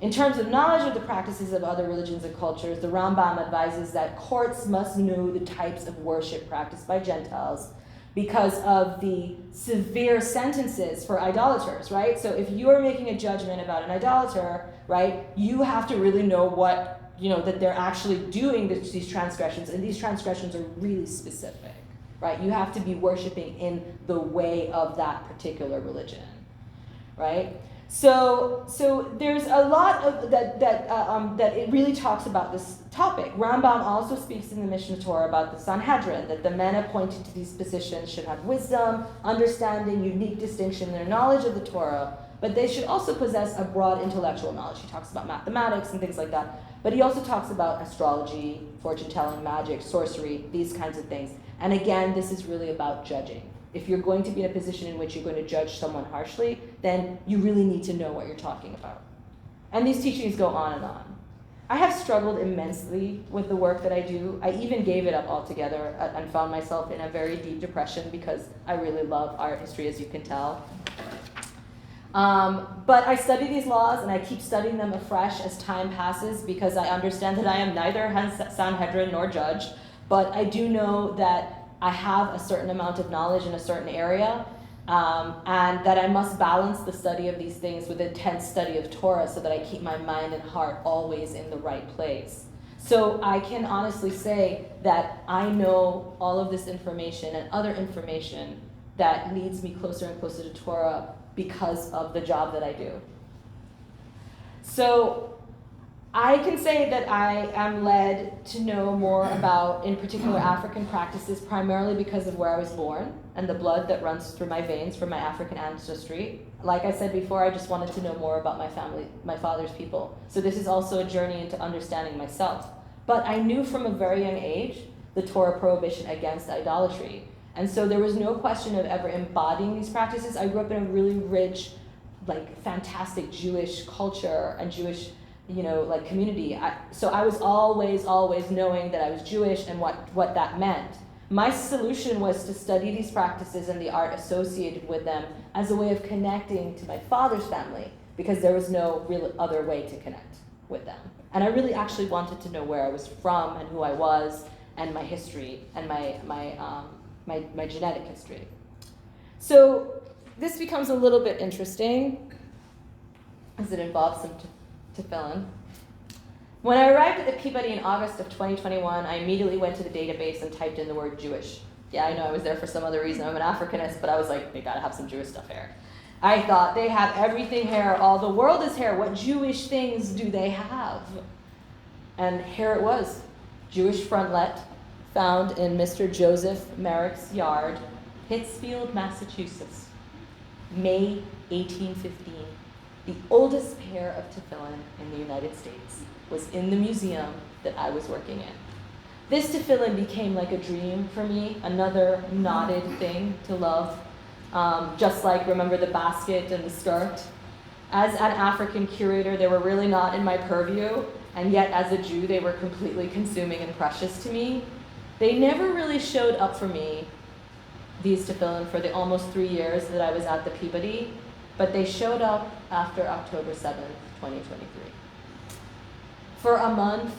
In terms of knowledge of the practices of other religions and cultures, the Rambam advises that courts must know the types of worship practiced by Gentiles because of the severe sentences for idolaters, right? So if you're making a judgment about an idolater, right, you have to really know what, that they're actually doing these transgressions, and these transgressions are really specific, right? You have to be worshiping in the way of that particular religion, right? So there's a lot of that it really talks about this topic. Rambam also speaks in the Mishnah Torah about the Sanhedrin, that the men appointed to these positions should have wisdom, understanding, unique distinction in their knowledge of the Torah, but they should also possess a broad intellectual knowledge. He talks about mathematics and things like that, but he also talks about astrology, fortune telling, magic, sorcery, these kinds of things. And again, this is really about judging. If you're going to be in a position in which you're going to judge someone harshly, then you really need to know what you're talking about. And these teachings go on and on. I have struggled immensely with the work that I do. I even gave it up altogether and found myself in a very deep depression because I really love art history, as you can tell. But I study these laws and I keep studying them afresh as time passes because I understand that I am neither Sanhedrin nor judge, but I do know that I have a certain amount of knowledge in a certain area, and that I must balance the study of these things with intense study of Torah so that I keep my mind and heart always in the right place. So I can honestly say that I know all of this information and other information that leads me closer and closer to Torah because of the job that I do. So I can say that I am led to know more about, in particular, African practices primarily because of where I was born and the blood that runs through my veins from my African ancestry. Like I said before, I just wanted to know more about my family, my father's people. So this is also a journey into understanding myself. But I knew from a very young age the Torah prohibition against idolatry. And so there was no question of ever embodying these practices. I grew up in a really rich, fantastic Jewish culture and Jewish community. So I was always knowing that I was Jewish and what that meant. My solution was to study these practices and the art associated with them as a way of connecting to my father's family because there was no real other way to connect with them. And I really actually wanted to know where I was from and who I was and my history and my genetic history. So this becomes a little bit interesting as it involves some tefillin. When I arrived at the Peabody in August of 2021, I immediately went to the database and typed in the word Jewish. Yeah, I know I was there for some other reason. I'm an Africanist, but I was like, they gotta have some Jewish stuff here. I thought, they have everything here. All the world is here. What Jewish things do they have? And here it was, Jewish frontlet, found in Mr. Joseph Merrick's yard, Pittsfield, Massachusetts, May 1815. The oldest pair of tefillin in the United States was in the museum that I was working in. This tefillin became like a dream for me, another knotted thing to love, just like, remember the basket and the skirt? As an African curator, they were really not in my purview, and yet as a Jew, they were completely consuming and precious to me. They never really showed up for me, these tefillin, for the almost 3 years that I was at the Peabody, but they showed up after October 7th, 2023. For a month,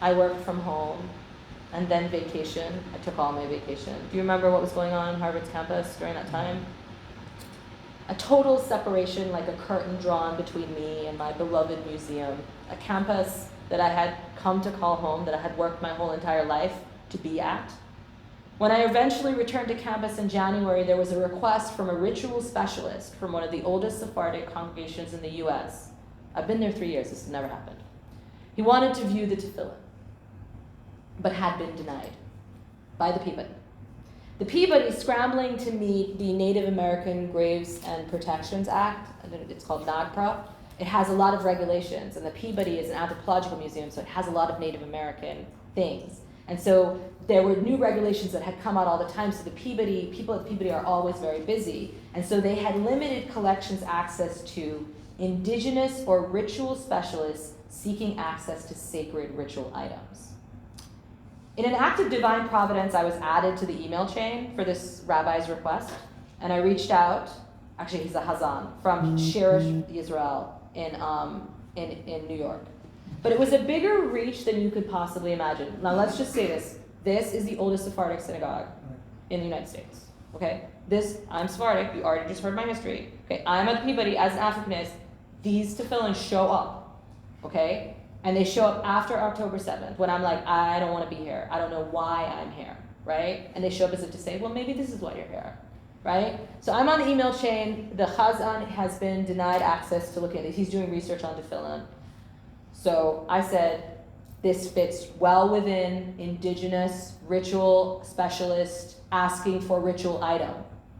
I worked from home, and then vacation. I took all my vacation. Do you remember what was going on in Harvard's campus during that time? A total separation, like a curtain drawn between me and my beloved museum, a campus that I had come to call home, that I had worked my whole entire life to be at. When I eventually returned to campus in January, there was a request from a ritual specialist from one of the oldest Sephardic congregations in the US. I've been there 3 years, this has never happened. He wanted to view the tefillin, but had been denied by the Peabody. The Peabody, scrambling to meet the Native American Graves and Protections Act, it's called NAGPRA, it has a lot of regulations, and the Peabody is an anthropological museum, so it has a lot of Native American things. And so there were new regulations that had come out all the time, so the Peabody, people at the Peabody are always very busy, and so they had limited collections access to indigenous or ritual specialists seeking access to sacred ritual items. In an act of divine providence, I was added to the email chain for this rabbi's request, and I reached out, actually he's a Hazan, from Sherish Israel in New York. But it was a bigger reach than you could possibly imagine. Now let's just say this. This is the oldest Sephardic synagogue in the United States, okay? I'm Sephardic, you already just heard my history. Okay, I'm at the Peabody as an Africanist. These tefillin show up, okay? And they show up after October 7th when I'm like, I don't want to be here. I don't know why I'm here, right? And they show up as if to say, well, maybe this is why you're here. right? So I'm on the email chain. The Chazan has been denied access to looking at it. He's doing research on tefillin. So I said, this fits well within indigenous ritual specialist asking for ritual item,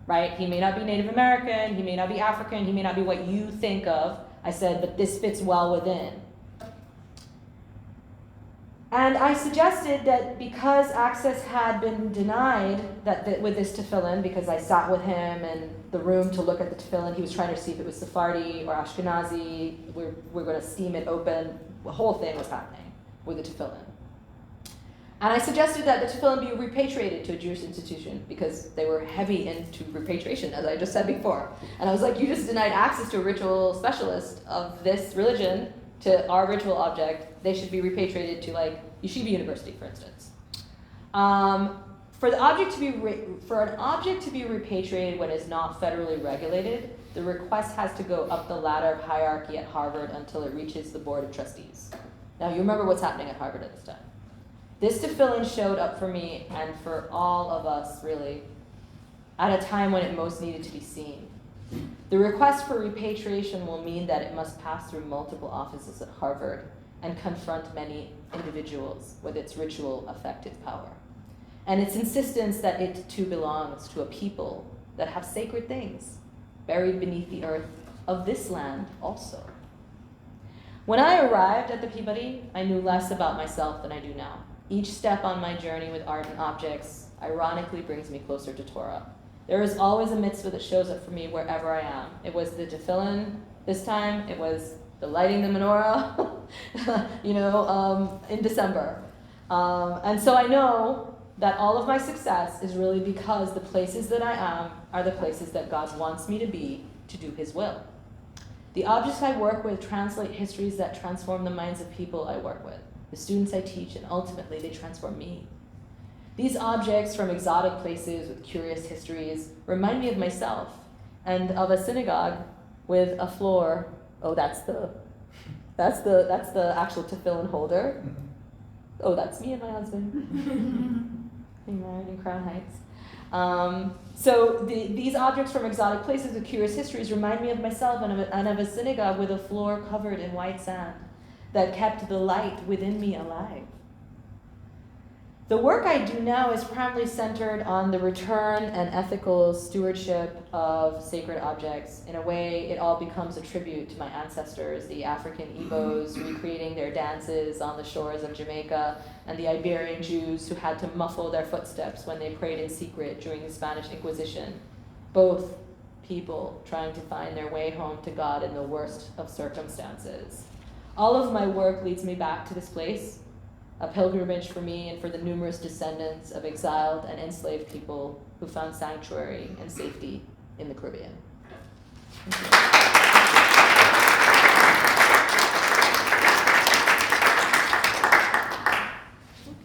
right? He may not be Native American, he may not be African, he may not be what you think of. I said, but this fits well within. And I suggested that because access had been denied with this tefillin, because I sat with him in the room to look at the tefillin, he was trying to see if it was Sephardi or Ashkenazi, we're going to steam it open, the whole thing was happening with the tefillin. And I suggested that the tefillin be repatriated to a Jewish institution because they were heavy into repatriation, as I just said before. And I was like, you just denied access to a ritual specialist of this religion to our ritual object. They should be repatriated to like Yeshiva University, for instance. For an object to be repatriated when it's not federally regulated, the request has to go up the ladder of hierarchy at Harvard until it reaches the board of trustees. Now you remember what's happening at Harvard at this time. This tefillin showed up for me and for all of us, really, at a time when it most needed to be seen. The request for repatriation will mean that it must pass through multiple offices at Harvard and confront many individuals with its ritual effective power. And its insistence that it too belongs to a people that have sacred things buried beneath the earth of this land also. When I arrived at the Peabody, I knew less about myself than I do now. Each step on my journey with art and objects ironically brings me closer to Torah. There is always a mitzvah that shows up for me wherever I am. It was the tefillin this time. It was the lighting the menorah, in December. And so I know that all of my success is really because the places that I am are the places that God wants me to be to do His will. The objects I work with translate histories that transform the minds of people I work with, the students I teach, and ultimately they transform me. These objects from exotic places with curious histories remind me of myself and of a synagogue with a floor. Oh, that's the actual tefillin holder. Oh, that's me and my husband. Being married in Crown Heights. So these objects from exotic places with curious histories remind me of myself and of a synagogue with a floor covered in white sand that kept the light within me alive. The work I do now is primarily centered on the return and ethical stewardship of sacred objects. In a way, it all becomes a tribute to my ancestors, the African Igbos recreating their dances on the shores of Jamaica, and the Iberian Jews who had to muffle their footsteps when they prayed in secret during the Spanish Inquisition. Both people trying to find their way home to God in the worst of circumstances. All of my work leads me back to this place, a pilgrimage for me and for the numerous descendants of exiled and enslaved people who found sanctuary and safety in the Caribbean.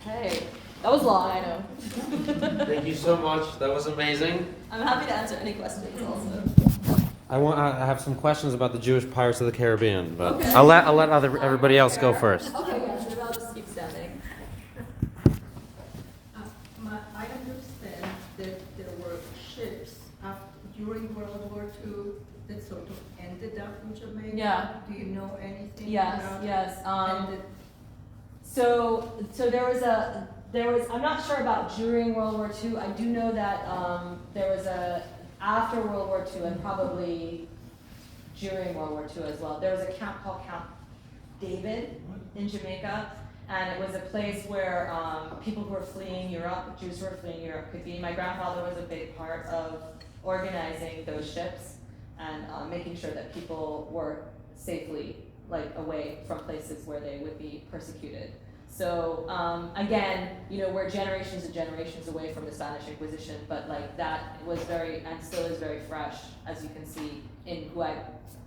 Okay, that was long, I know. Thank you so much. That was amazing. I'm happy to answer any questions also. I have some questions about the Jewish Pirates of the Caribbean, but Okay. I'll let everybody else go first. Okay, yeah, so I'll just keep standing. I understand that there were ships during World War II that sort of ended up in Jamaica. Yeah. Do you know anything Yes, about yes. And So there was, I'm not sure about during World War II. I do know that there was after World War II and probably during World War II as well, there was a camp called Camp David in Jamaica, and it was a place where people who were fleeing Europe, Jews who were fleeing Europe could be. My grandfather was a big part of organizing those ships and making sure that people were safely away from places where they would be persecuted. So again, we're generations and generations away from the Spanish Inquisition, but that was very, and still is very fresh, as you can see in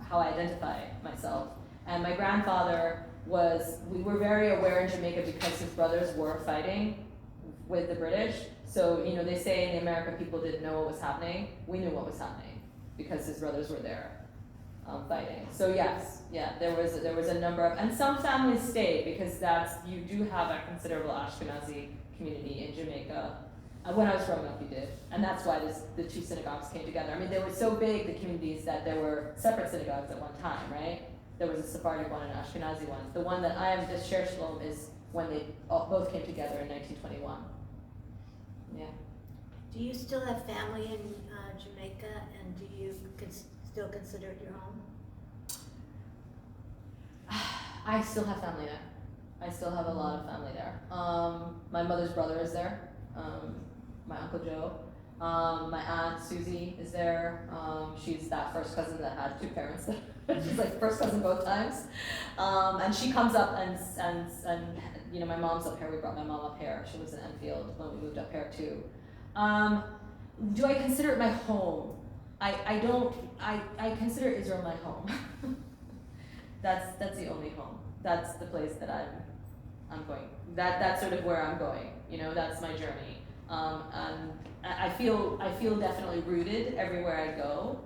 how I identify myself. And my grandfather we were very aware in Jamaica because his brothers were fighting with the British. So, they say in America people didn't know what was happening. We knew what was happening because his brothers were there fighting. So yes, there was a number of, and some families stayed because you do have a considerable Ashkenazi community in Jamaica. When I was growing up, you did, and that's why the two synagogues came together. I mean, they were so big, the communities, that there were separate synagogues at one time, right? There was a Sephardic one and an Ashkenazi one. The one that I am, this Sher Shalom, is when they both came together in 1921. Yeah. Do you still have family in Jamaica, and do you still consider it your home? I still have family there. I still have a lot of family there. My mother's brother is there. My Uncle Joe. My Aunt Susie is there. She's that first cousin that had two parents. She's like first cousin both times. And she comes up and you know, my mom's up here. We brought my mom up here. She lives in Enfield when we moved up here too. Do I consider it my home? I don't. I consider Israel my home. That's the only home. That's the place that I'm going. That's sort of where I'm going. You know, that's my journey. And I feel definitely rooted everywhere I go.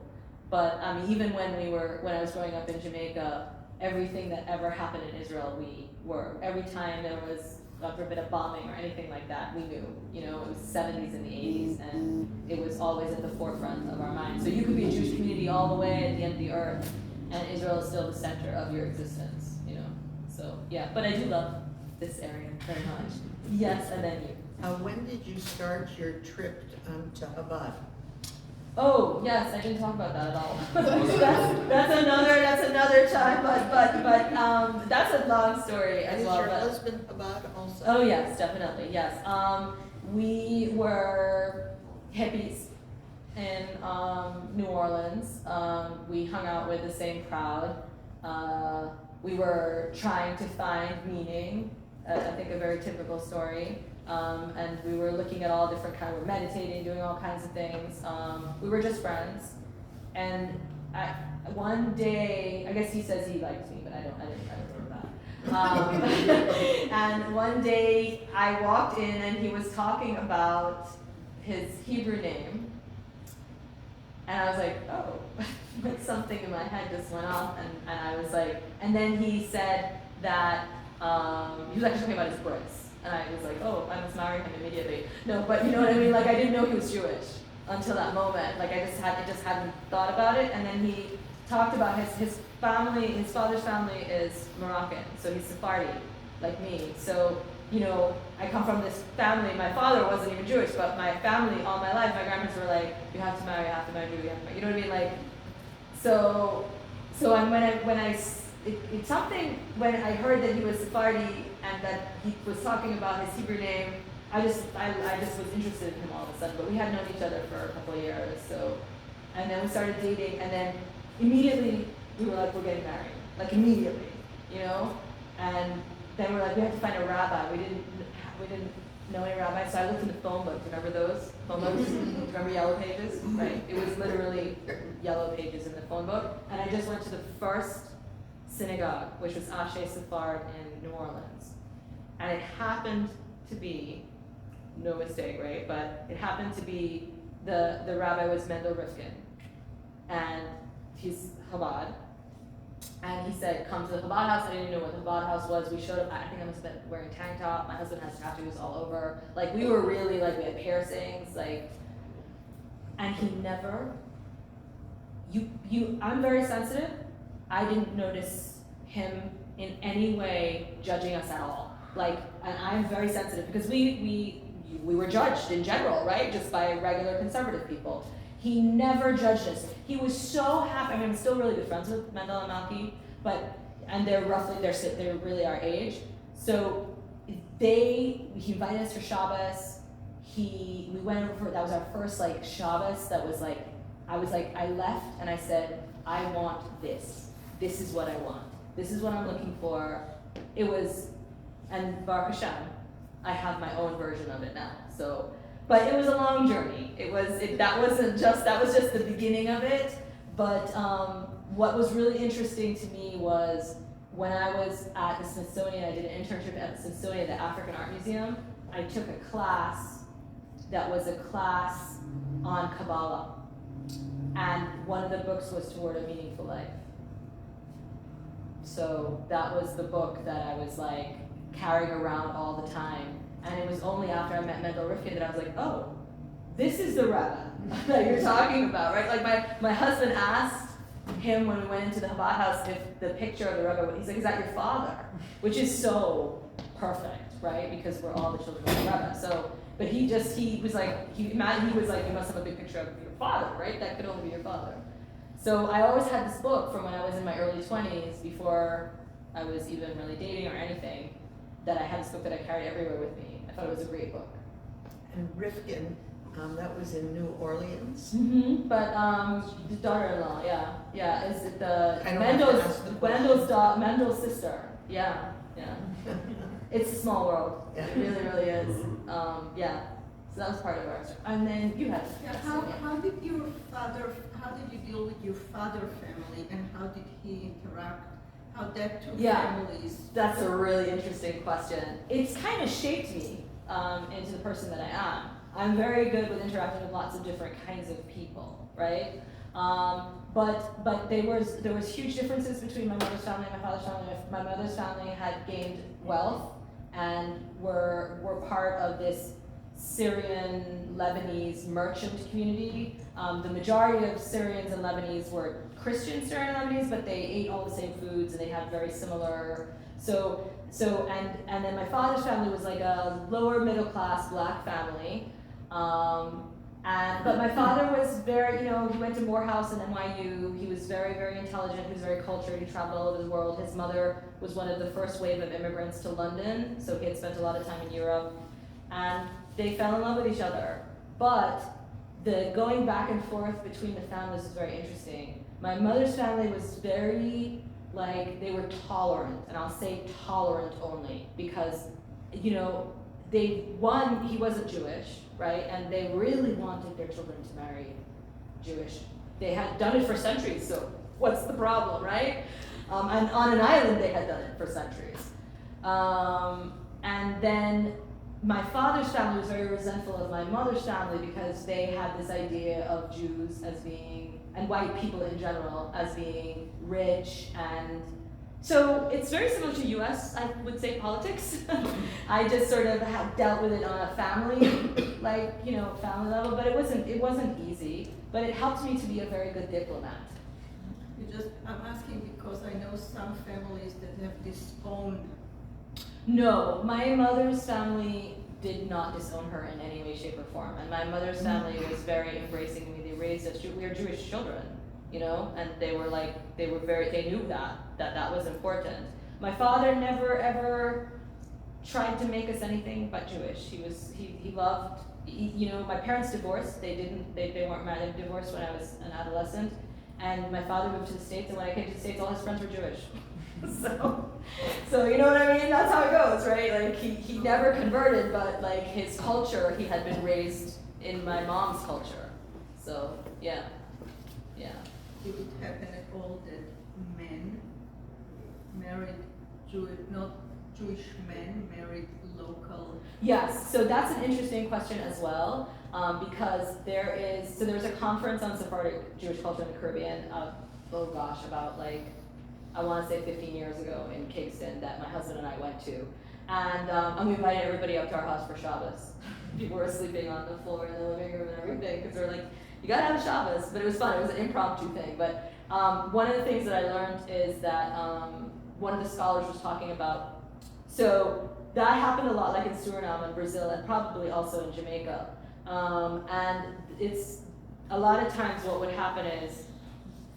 But even when I was growing up in Jamaica, everything that ever happened in Israel, we were. Every time there was a bit of bombing or anything like that, we knew. You know, it was 70s and the 80s, and it was always at the forefront of our minds. So you could be a Jewish community all the way at the end of the earth, and Israel is still the center of your existence. You know, so yeah. But I do love this area very much. Yes, and then you. When did you start your trip to Chabad? Oh yes, I didn't talk about that at all. that's another time, but that's a long story as Is well. your husband Chabad also? Oh yes, definitely, yes. We were hippies in New Orleans. We hung out with the same crowd. We were trying to find meaning, I think a very typical story. And we were looking at all different kinds, we were meditating, doing all kinds of things. We were just friends. And one day, I guess he says he likes me, but I didn't remember that. And one day I walked in and he was talking about his Hebrew name. And I was like, oh, like something in my head just went off. And I was like, and then he said that, he was actually talking about his bris. And I was like, oh, I must marry him immediately. No, but you know what I mean? Like, I didn't know he was Jewish until that moment. Like, I just hadn't thought about it. And then he talked about his family, his father's family is Moroccan, so he's Sephardi, like me. So, you know, I come from this family. My father wasn't even Jewish, but my family, all my life, my grandparents were like, you have to marry Jew, you have to marry, you know what I mean? Like, so it's something, when I heard that he was Sephardi and that he was talking about his Hebrew name, I just was interested in him all of a sudden. But we had known each other for a couple of years, so, and then we started dating, and then immediately we were like, we're getting married, like immediately, you know. And then we're like, we have to find a rabbi. We didn't know any rabbis, so I looked in the phone book. Remember those phone books? Remember Yellow Pages? Right. It was literally Yellow Pages in the phone book, and I just went to the first synagogue, which was Ashe Sephard in New Orleans. And it happened to be, no mistake, right? But it happened to be, the rabbi was Mendel Rifkin. And he's Chabad. And he said, come to the Chabad house. I didn't know what the Chabad house was. We showed up, I think I must have been wearing a tank top. My husband has tattoos all over. Like, we were really, like, we had piercings, like, and he never, I'm very sensitive. I didn't notice him in any way judging us at all. Like, and I'm very sensitive because we were judged in general, right? Just by regular conservative people. He never judged us. He was so happy. I mean, I'm still really good friends with Mendel and Malky, and they're really our age. So he invited us for Shabbos. We went over, that was our first like Shabbos. That was like, I left and I said, I want this. This is what I want. This is what I'm looking for. It was, and Baruch Hashem, I have my own version of it now. So, but it was a long journey. That was just the beginning of it. But what was really interesting to me was when I was at the Smithsonian, I did an internship at the Smithsonian, the African Art Museum. I took a class that was a class on Kabbalah. And one of the books was Toward a Meaningful Life. So that was the book that I was like carrying around all the time. And it was only after I met Mendel Rifkin that I was like, oh, this is the Rebbe that you're talking about, right? Like my husband asked him when we went into the Chabad house if the picture of the Rebbe, he's like, is that your father? Which is so perfect, right? Because we're all the children of the Rebbe. So, but he was like, you must have a big picture of your father, right? That could only be your father. So I always had this book from when I was in my early 20s, before I was even really dating or anything, that I had this book that I carried everywhere with me. I thought it was a great book. And Rifkin, that was in New Orleans. Mm-hmm. But the daughter-in-law, yeah, is it the I don't have to ask the question. Mendel's sister? Yeah. It's a small world. Yeah. It really, really is. Yeah. So that was part of our. And then you had. Yeah, how did you deal with your father family, and how did he interact? How that two families? That's a really interesting question. It's kind of shaped me into the person that I am. I'm very good with interacting with lots of different kinds of people, right? But there was huge differences between my mother's family and my father's family. My mother's family had gained wealth and were part of this Syrian Lebanese merchant community. The majority of Syrians and Lebanese were Christian Syrian Lebanese, but they ate all the same foods and they had very similar. And then my father's family was like a lower middle class black family. But my father was very, he went to Morehouse and NYU. He was very, very intelligent. He was very cultured. He traveled all over the world. His mother was one of the first wave of immigrants to London, so he had spent a lot of time in Europe. And they fell in love with each other. But the going back and forth between the families was very interesting. My mother's family was very, they were tolerant, and I'll say tolerant only, because, he wasn't Jewish, right? And they really wanted their children to marry Jewish. They had done it for centuries, so what's the problem, right? And on an island, they had done it for centuries. And then my father's family was very resentful of my mother's family because they had this idea of Jews as being, and white people in general, as being rich. And so it's very similar to US, I would say, politics. I just sort of have dealt with it on a family, family level, but it wasn't easy, but it helped me to be a very good diplomat. I'm asking because I know some families that have disowned. No, my mother's family did not disown her in any way, shape, or form. And my mother's family was very embracing of me. They raised us, we were Jewish children, and they knew that was important. My father never ever tried to make us anything but Jewish. He loved, my parents divorced. They weren't married. They divorced when I was an adolescent. And my father moved to the States, and when I came to the States, all his friends were Jewish. So you know what I mean? That's how it goes, right? He never converted, but his culture, he had been raised in my mom's culture. So yeah. Did it happen at all that men married not Jewish men married local? Yes, so that's an interesting question as well, because there's a conference on Sephardic Jewish culture in the Caribbean, about I want to say 15 years ago in Kingston that my husband and I went to. And we invited everybody up to our house for Shabbos. People were sleeping on the floor in the living room and everything because they were like, you gotta have a Shabbos. But it was fun, it was an impromptu thing. But one of the things that I learned is that one of the scholars was talking about, so that happened a lot in Suriname and Brazil and probably also in Jamaica. And it's a lot of times what would happen is,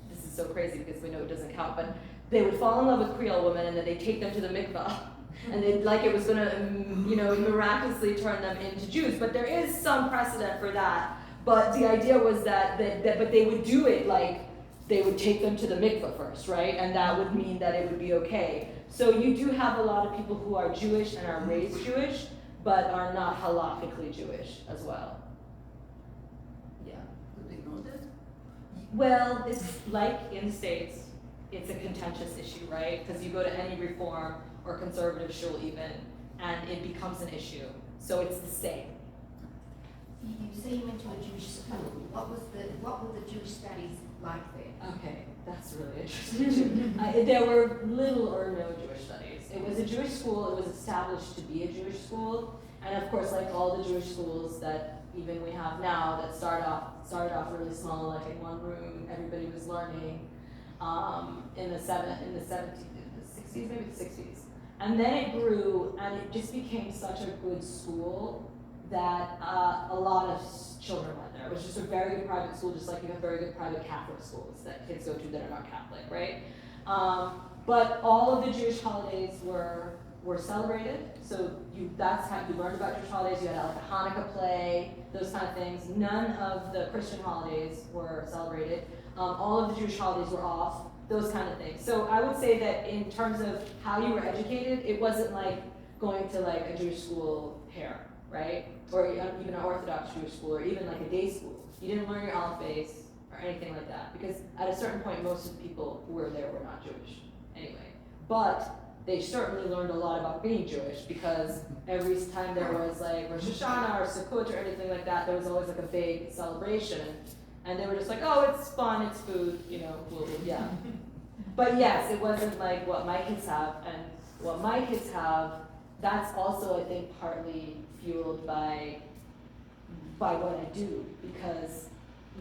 this is so crazy because we know it doesn't count, but they would fall in love with Creole women and then they'd take them to the mikvah. And it was going to, miraculously turn them into Jews. But there is some precedent for that. But the idea was that they would do it they would take them to the mikvah first, right? And that would mean that it would be okay. So you do have a lot of people who are Jewish and are raised Jewish, but are not halakhically Jewish as well. Yeah. Do they know that? Well, it's like in the States, it's a contentious issue, right? Because you go to any reform or conservative shul even, and it becomes an issue. So it's the same. You say you went to a Jewish school. What were the Jewish studies like there? Okay, that's really interesting. There were little or no Jewish studies. It was a Jewish school. It was established to be a Jewish school. And of course, like all the Jewish schools that even we have now that started off really small, like in one room, everybody was learning in the 60s, maybe the 60s. And then it grew, and it just became such a good school that a lot of children went there. It was just a very good private school, just like you have very good private Catholic schools that kids go to that are not Catholic, right? But all of the Jewish holidays were celebrated. So that's how you learned about Jewish holidays. You had like a Hanukkah play, those kind of things. None of the Christian holidays were celebrated. All of the Jewish holidays were off, those kind of things. So I would say that in terms of how you were educated, it wasn't like going to like a Jewish school here, right? Or even an Orthodox Jewish school, or even like a day school. You didn't learn your aleph beis or anything like that, because at a certain point, most of the people who were there were not Jewish anyway. But they certainly learned a lot about being Jewish, because every time there was like Rosh Hashanah or Sukkot or anything like that, there was always like a big celebration. And they were just like, oh, it's fun, it's food, you know, yeah. But yes, it wasn't like what my kids have, and what my kids have, that's also, I think, partly fueled by what I do, because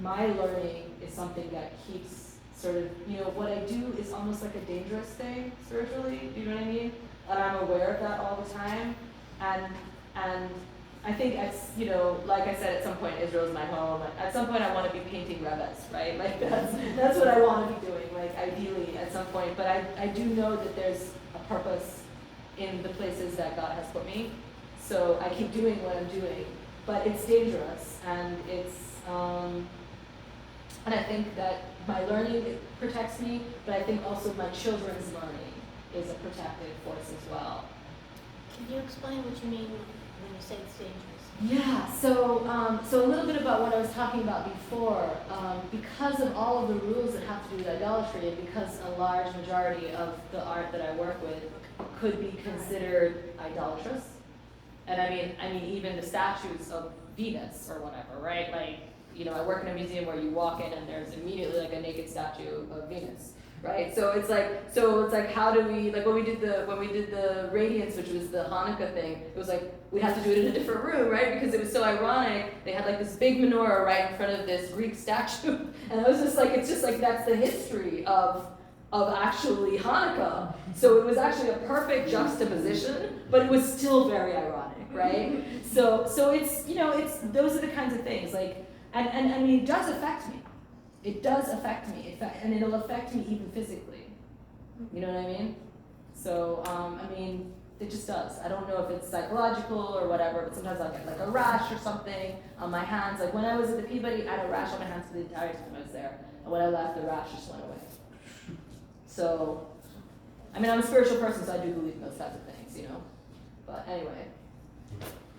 my learning is something that keeps sort of, you know, what I do is almost like a dangerous thing spiritually, do you know what I mean? And I'm aware of that all the time, and I think, you know, like I said, at some point Israel's my home. At some point I want to be painting Rebbe's, right? Like that's what I want to be doing, like ideally at some point. But I do know that there's a purpose in the places that God has put me. So I keep doing what I'm doing, but it's dangerous, and and I think that my learning protects me, but I think also my children's learning is a protective force as well. Can you explain what you mean when you say it's dangerous? Yeah, so a little bit about what I was talking about before. Because of all of the rules that have to do with idolatry, and because a large majority of the art that I work with could be considered idolatrous, and I mean even the statues of Venus or whatever, right? Like, you know, I work in a museum where you walk in and there's immediately like a naked statue of Venus. Right, so it's like how do we, like when we did the radiance, which was the Hanukkah thing, it was like we had to do it in a different room, right? Because it was so ironic. They had like this big menorah right in front of this Greek statue, and I was just like, it's just like that's the history of actually Hanukkah. So it was actually a perfect juxtaposition, but it was still very ironic, right? So it's, you know, it's those are the kinds of things like, and I mean it does affect me. It does affect me, and it'll affect me even physically. You know what I mean? So, I mean, it just does. I don't know if it's psychological or whatever, but sometimes I'll get like a rash or something on my hands. Like when I was at the Peabody, I had a rash on my hands for the entire time I was there. And when I left, the rash just went away. So, I mean, I'm a spiritual person, so I do believe in those kinds of things, you know? But anyway.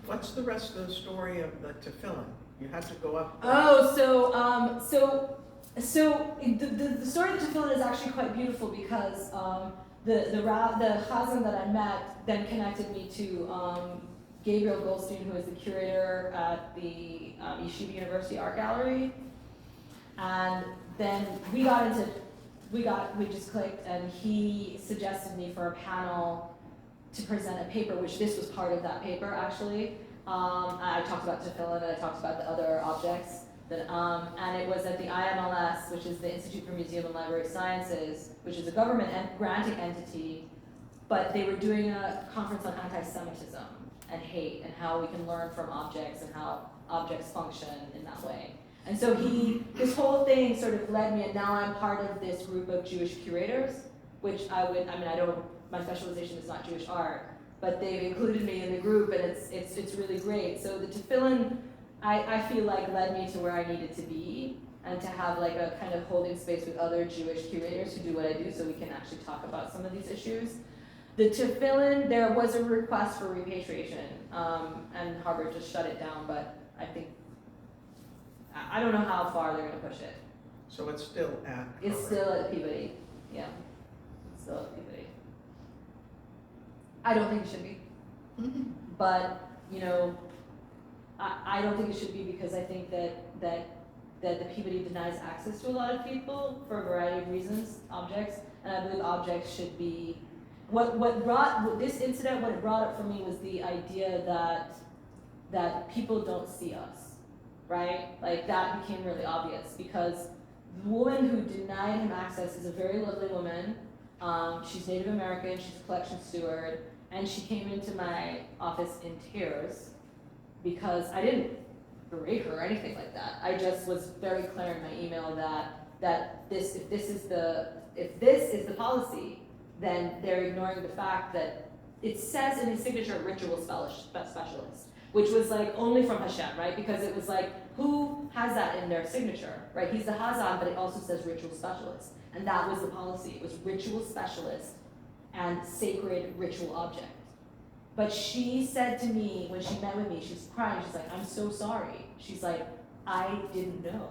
What's the rest of the story of the tefillin? You had to go up. Oh, so the story of the tefillin is actually quite beautiful, because the chazan that I met then connected me to Gabriel Goldstein, who is the curator at the Yeshiva University Art Gallery, and then we just clicked, and he suggested me for a panel to present a paper, which this was part of that paper actually. I talked about tefillin, and I talked about the other objects. And it was at the IMLS, which is the Institute for Museum and Library Sciences, which is a government granting entity, but they were doing a conference on anti-Semitism and hate, and how we can learn from objects and how objects function in that way. And so this whole thing sort of led me, and now I'm part of this group of Jewish curators, which my specialization is not Jewish art, but they've included me in the group, and it's really great. So the tefillin, I feel like led me to where I needed to be, and to have like a kind of holding space with other Jewish curators who do what I do, so we can actually talk about some of these issues. The tefillin, there was a request for repatriation, and Harvard just shut it down, but I don't know how far they're going to push it. So it's still at It's Harvard. still at Peabody, yeah. It's still at Peabody. I don't think it should be, but you know, I don't think it should be, because I think that the Peabody denies access to a lot of people for a variety of reasons, objects, and I believe objects should be, what brought this incident, what it brought up for me was the idea that that people don't see us, right? Like that became really obvious because the woman who denied him access is a very lovely woman. She's Native American, she's a collection steward, and she came into my office in tears because I didn't berate her or anything like that. I just was very clear in my email that if this is the policy, then they're ignoring the fact that it says in his signature ritual specialist, which was like only from Hashem, right? Because it was like, who has that in their signature, right? He's the Hazan, but it also says ritual specialist. And that was the policy. It was ritual specialist and sacred ritual object. But she said to me, when she met with me, she was crying, she's like, I'm so sorry. She's like, I didn't know.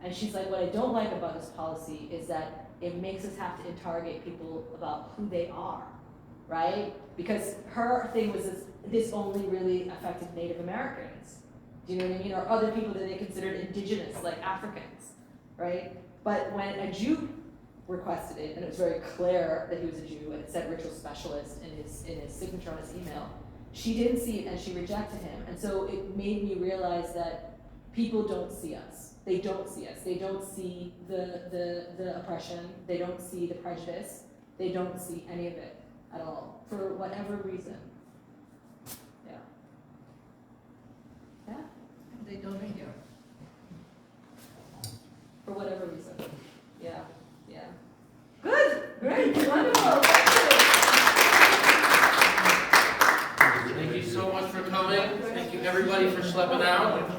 And she's like, what I don't like about this policy is that it makes us have to interrogate people about who they are, right? Because her thing was this only really affected Native Americans. Do you know what I mean? Or other people that they considered indigenous, like Africans, right? But when a Jew requested it, and it was very clear that he was a Jew, and it said ritual specialist in his signature on his email, she didn't see it and she rejected him. And so it made me realize that people don't see us. They don't see us. They don't see the oppression. They don't see the prejudice. They don't see any of it at all, for whatever reason. Yeah. Yeah? They don't hear. For whatever reason. Yeah. Yeah. Good. Great. Wonderful. Thank you so much for coming. Thank you everybody for schlepping out.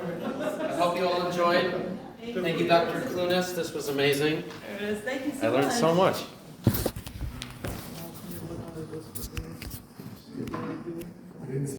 I hope you all enjoyed. Thank you, Dr. Clunis. This was amazing. There it is. Thank you so I much. learned so much.